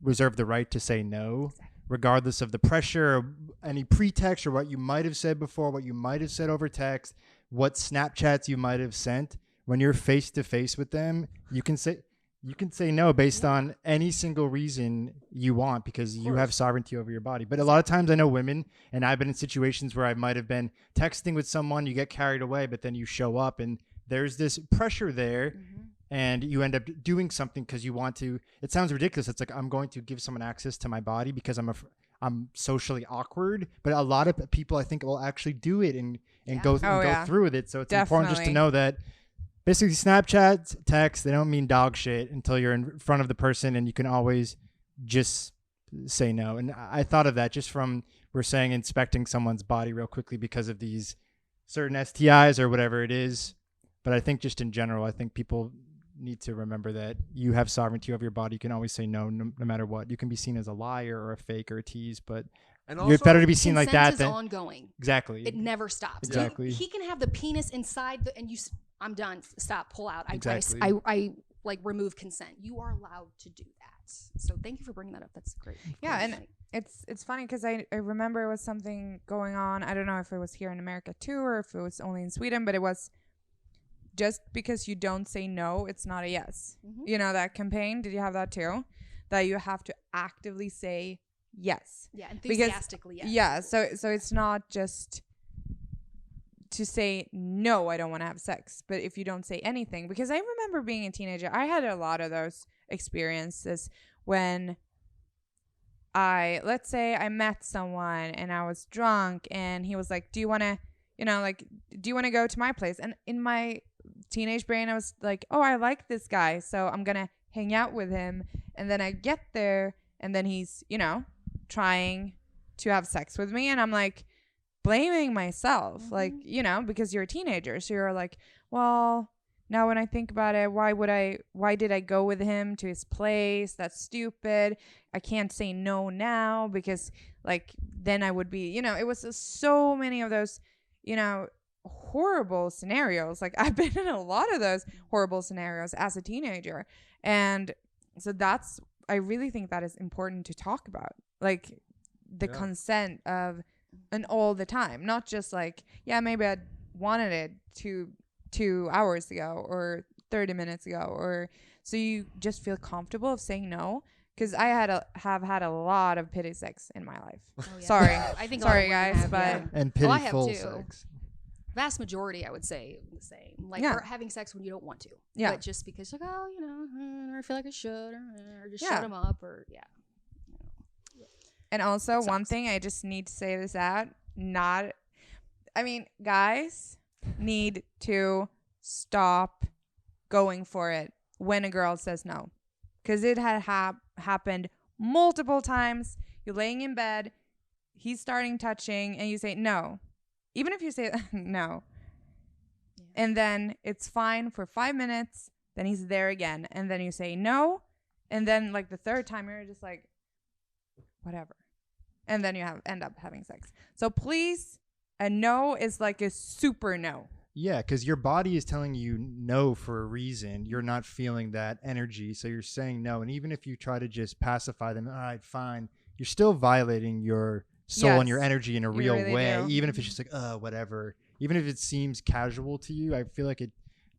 C: reserve the right to say no, regardless of the pressure or any pretext or what you might have said before, what you might have said over text, what Snapchats you might have sent. When you're face to face with them, you can say no based on any single reason you want because you have sovereignty over your body. But a lot of times I know women, and I've been in situations where I might have been texting with someone, you get carried away, but then you show up and there's this pressure there and you end up doing something because you want to. It sounds ridiculous. It's like, I'm going to give someone access to my body because I'm socially awkward, but a lot of people I think will actually do it and go through with it. So it's important just to know that basically Snapchat, text, they don't mean dog shit until you're in front of the person, and you can always just say no. And I thought of that just from, we're saying, inspecting someone's body real quickly because of these certain STIs or whatever it is. But I think just in general, I think people need to remember that you have sovereignty over your body. You can always say no, no matter what. You can be seen as a liar or a fake or a tease, but you're better to be seen like that
B: than ongoing.
C: Exactly.
B: It never stops.
C: Exactly.
B: He can have the penis inside and I'm done. Stop. Pull out.
C: Exactly.
B: I like remove consent. You are allowed to do that. So thank you for bringing that up. That's great.
D: Yeah, and it's funny because I remember it was something going on. I don't know if it was here in America too or if it was only in Sweden, but it was just because you don't say no, it's not a yes. Mm-hmm. You know that campaign? Did you have that too? That you have to actively say yes.
B: Yeah, enthusiastically yes.
D: Yeah, so it's not just to say no, I don't want to have sex, but if you don't say anything, because I remember being a teenager, I had a lot of those experiences when let's say I met someone and I was drunk and he was like, do you want to, do you want to go to my place? And in my teenage brain, I was like, oh, I like this guy, so I'm going to hang out with him. And then I get there and then he's, trying to have sex with me. And I'm like blaming myself, like, because you're a teenager. So you're like, well, now when I think about it, why did I go with him to his place? That's stupid. I can't say no now because like then I would be, it was so many of those, horrible scenarios. Like I've been in a lot of those horrible scenarios as a teenager. And so I really think that is important to talk about. Like the consent of and all the time, not just like, yeah, maybe I wanted it 2 hours ago or 30 minutes ago, or so you just feel comfortable of saying no. Because I have had a lot of pity sex in my life. Oh, yeah. Sorry,
B: I think
D: sorry guys, but
C: and pitiful sex.
B: Vast majority, I would say the same. Like having sex when you don't want to.
D: Yeah.
B: But just because like, I feel like I should, or just shut them up, or
D: And also one thing I just need to say this out. Guys need to stop going for it when a girl says no. Because it had happened multiple times. You're laying in bed, he's starting touching, and you say no. Even if you say no. Yeah. And then it's fine for 5 minutes, then he's there again. And then you say no. And then like the third time, you're just like, whatever. And then you end up having sex. So please, a no is like a super no.
C: Yeah, because your body is telling you no for a reason. You're not feeling that energy, so you're saying no. And even if you try to just pacify them, all right, fine, you're still violating your soul and your energy in a real really way. Do. Even if it's just like, whatever. Even if it seems casual to you, I feel like it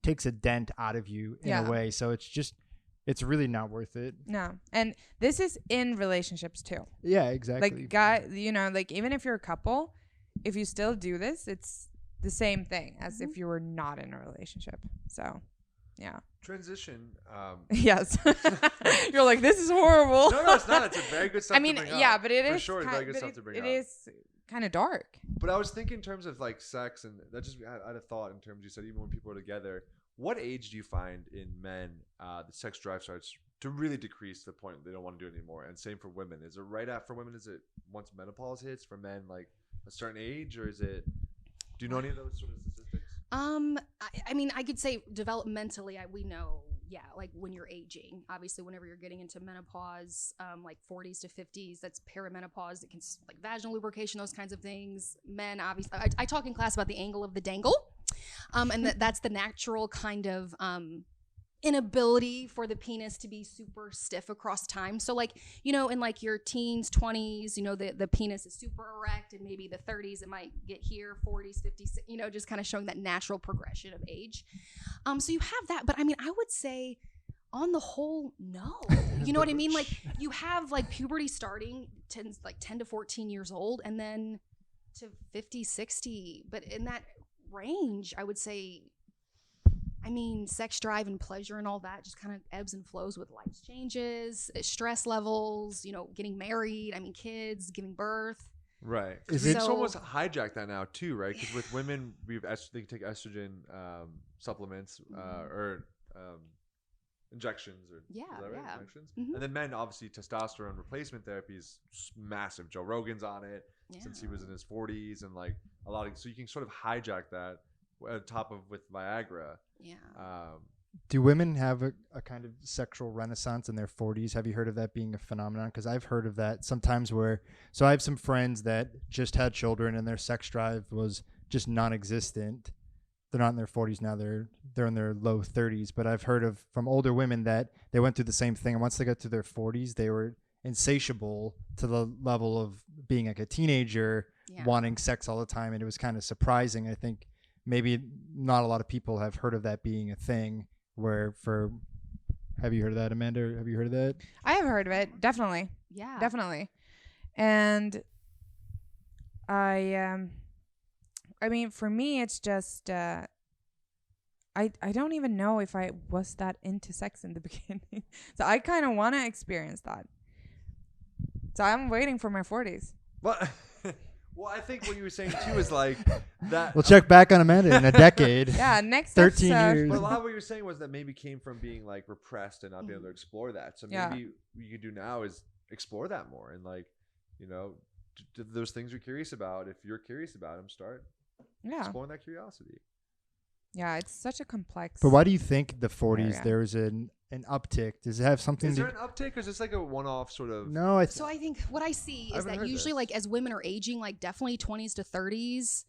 C: takes a dent out of you in a way. So it's really not worth it.
D: No. And this is in relationships too.
C: Yeah, exactly.
D: Like even if you're a couple, if you still do this, it's the same thing as if you were not in a relationship. So, yeah.
A: Transition.
D: Yes. You're like, this is horrible.
A: No, it's not. It's a very good stuff to bring up.
D: But it is.
A: For sure, very good stuff to bring up.
D: It is kind of dark.
A: But I was thinking in terms of like sex, and that just I had a thought in terms, you said even when people are together, what age do you find in men the sex drive starts to really decrease to the point they don't want to do it anymore? And same for women. Is it right after women? Is it once menopause hits? For men, like a certain age, or is it? Do you know any of those sort of statistics?
B: I could say developmentally, we know, like when you're aging, obviously whenever you're getting into menopause, like 40s to 50s, that's perimenopause. It can like vaginal lubrication, those kinds of things. Men, obviously, I talk in class about the angle of the dangle, and that's the natural kind of inability for the penis to be super stiff across time. So like, in like your teens, 20s, the penis is super erect, and maybe the 30s, it might get here, 40s, 50s, just kind of showing that natural progression of age. So you have that, but I would say on the whole, no. You know what I mean? Like you have like puberty starting 10 to 14 years old, and then to 50, 60, but in that range, I would say I mean, sex drive and pleasure and all that just kind of ebbs and flows with life changes, stress levels, getting married, I mean, kids, giving birth.
A: Right.
C: Is
A: It's
B: it-
A: almost hijacked that now too, right? Because with women, they take estrogen supplements or injections, or
B: Yeah,
A: is that right?
B: yeah.
A: Injections.
B: Mhm.
A: And then men, obviously, testosterone replacement therapy is massive. Joe Rogan's on it since he was in his 40s, and like a lot of, so you can sort of hijack that on top of with Viagra.
B: Yeah.
C: Do women have a kind of sexual renaissance in their 40s? Have you heard of that being a phenomenon? Because I've heard of that sometimes so I have some friends that just had children and their sex drive was just non-existent. They're not in their 40s now. They're in their low 30s. But I've heard of from older women that they went through the same thing. And once they got to their 40s, they were insatiable to the level of being like a teenager,
B: Yeah.
C: wanting sex all the time. And it was kind of surprising. I think maybe not a lot of people have heard of that being a thing. Have you heard of that, Amanda? Have you heard of that?
D: I have heard of it. Definitely.
B: Yeah.
D: Definitely. And I mean, for me, it's just, I don't even know if I was that into sex in the beginning. So I kind of want to experience that. So I'm waiting for my 40s.
A: Well, I think what you were saying too is like that.
C: We'll check back on Amanda in a decade.
D: Yeah, next
C: 13
D: episode.
C: years.
A: But a lot of what you were saying was that maybe came from being like repressed and not being able to explore that. So
D: Yeah.
A: maybe what you could do now is explore that more and like, those things you're curious about. If you're curious about them, start
D: Yeah.
A: exploring that curiosity.
D: Yeah, it's such a complex.
C: But why do you think the 40s
D: Area.
C: there was an uptick? Does it have something
A: Is
C: to
A: there an uptick, or is this like a one-off sort of?
C: No,
B: So I think what I see
A: I
B: is
A: haven't
B: that
A: heard
B: usually,
A: this.
B: like as women are aging, like definitely 20s to 30s,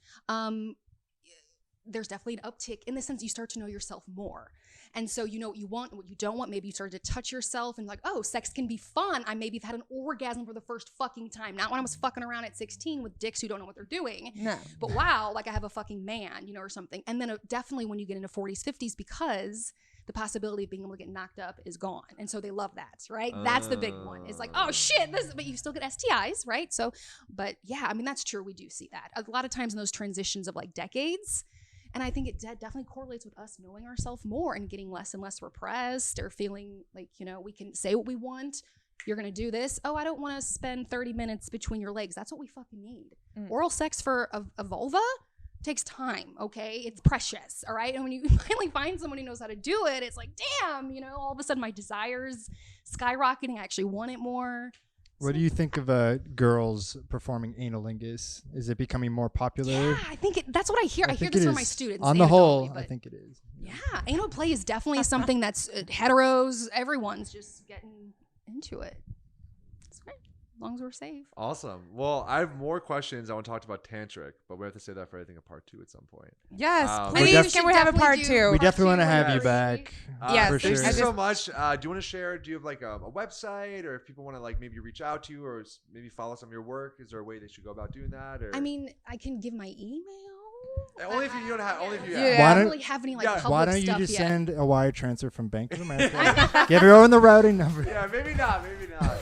B: there's definitely an uptick in the sense you start to know yourself more. And so you know what you want and what you don't want. Maybe you started to touch yourself and like, oh, sex can be fun. I maybe have had an orgasm for the first fucking time. Not when I was fucking around at 16 with dicks who don't know what they're doing.
D: No.
B: But wow, like I have a fucking man, or something. And then definitely when you get into 40s, 50s, because the possibility of being able to get knocked up is gone. And so they love that, right? That's the big one. It's like, oh shit, but you still get STIs, right? So, but yeah, I mean, that's true. We do see that a lot of times in those transitions of like decades. And I think it definitely correlates with us knowing ourselves more and getting less and less repressed or feeling like, we can say what we want. You're going to do this. Oh, I don't want to spend 30 minutes between your legs. That's what we fucking need. Oral sex for a vulva takes time, okay? It's precious, all right? And when you finally find someone who knows how to do it, it's like, damn, all of a sudden my desires skyrocketing. I actually want it more.
C: What do you think of girls performing analingus? Is it becoming more popular?
B: Yeah, I think that's what I hear. I hear
C: think
B: this
C: it
B: from my
C: is.
B: students.
C: On the whole,
B: anecdotally,
C: I
B: but
C: think it is.
B: yeah, anal play is definitely something that's heteros. Everyone's just getting into it. It's great, as long as we're safe.
A: Awesome. Well, I have more questions. I want to talk about tantric, but we have to say that for I think a part 2 at some point.
D: Yes,
A: We
D: please. Can we have a part
B: definitely
D: 2?
B: do
C: We
B: part
C: definitely want to
B: 2
C: have you
B: whenever
C: back.
D: Yes,
C: for
A: Thank
C: sure.
A: you so much. Do you want to share? Do you have like a website, or if people want to like maybe reach out to you, or maybe follow some of your work? Is there a way they should go about doing that? Or
B: I mean, I can give my email.
A: only if you don't have. Only if you
D: Yeah.
A: have.
B: I
C: Why
B: don't
C: don't-
B: really have any like
A: Yeah.
B: public
C: Why don't you
B: stuff
C: just
B: yet.
C: send a wire transfer from Bank of America? Give everyone the routing number.
A: Yeah, maybe not. Maybe not.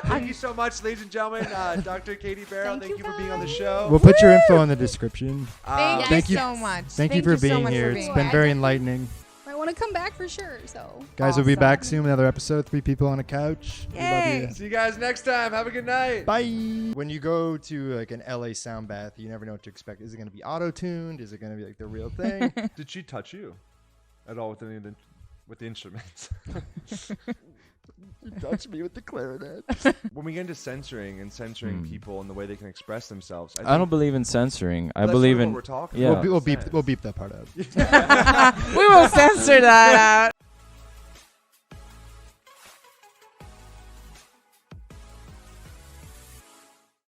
A: Thank you so much, ladies and gentlemen. Dr. Katie Barrow, thank you for being on the
B: guys.
A: show.
C: We'll put your info in the description.
D: Thank,
C: Thank
D: you
C: you-
D: so much.
C: Thank you for
D: so
C: being
D: much
C: here.
D: for
C: It's
D: being
C: been
D: here.
C: very enlightening.
B: I want to come back for sure. So
C: Guys, we'll be
D: Awesome.
C: back soon with another episode. 3 people on a couch. We love
D: Yay.
C: you.
A: See you guys next time. Have a good night.
C: Bye. When you go to like an LA sound bath, you never know what to expect. Is it going to be auto-tuned? Is it going to be like the real thing?
A: Did she touch you at all with the instruments?
C: Touch me with the clarinet.
A: When we get into censoring people and the way they can express themselves,
E: I don't believe in censoring. I
A: that's
E: believe
A: sort of
E: in
A: what we're talking
E: yeah.
A: about.
C: We'll beep that part out.
D: We will censor that out.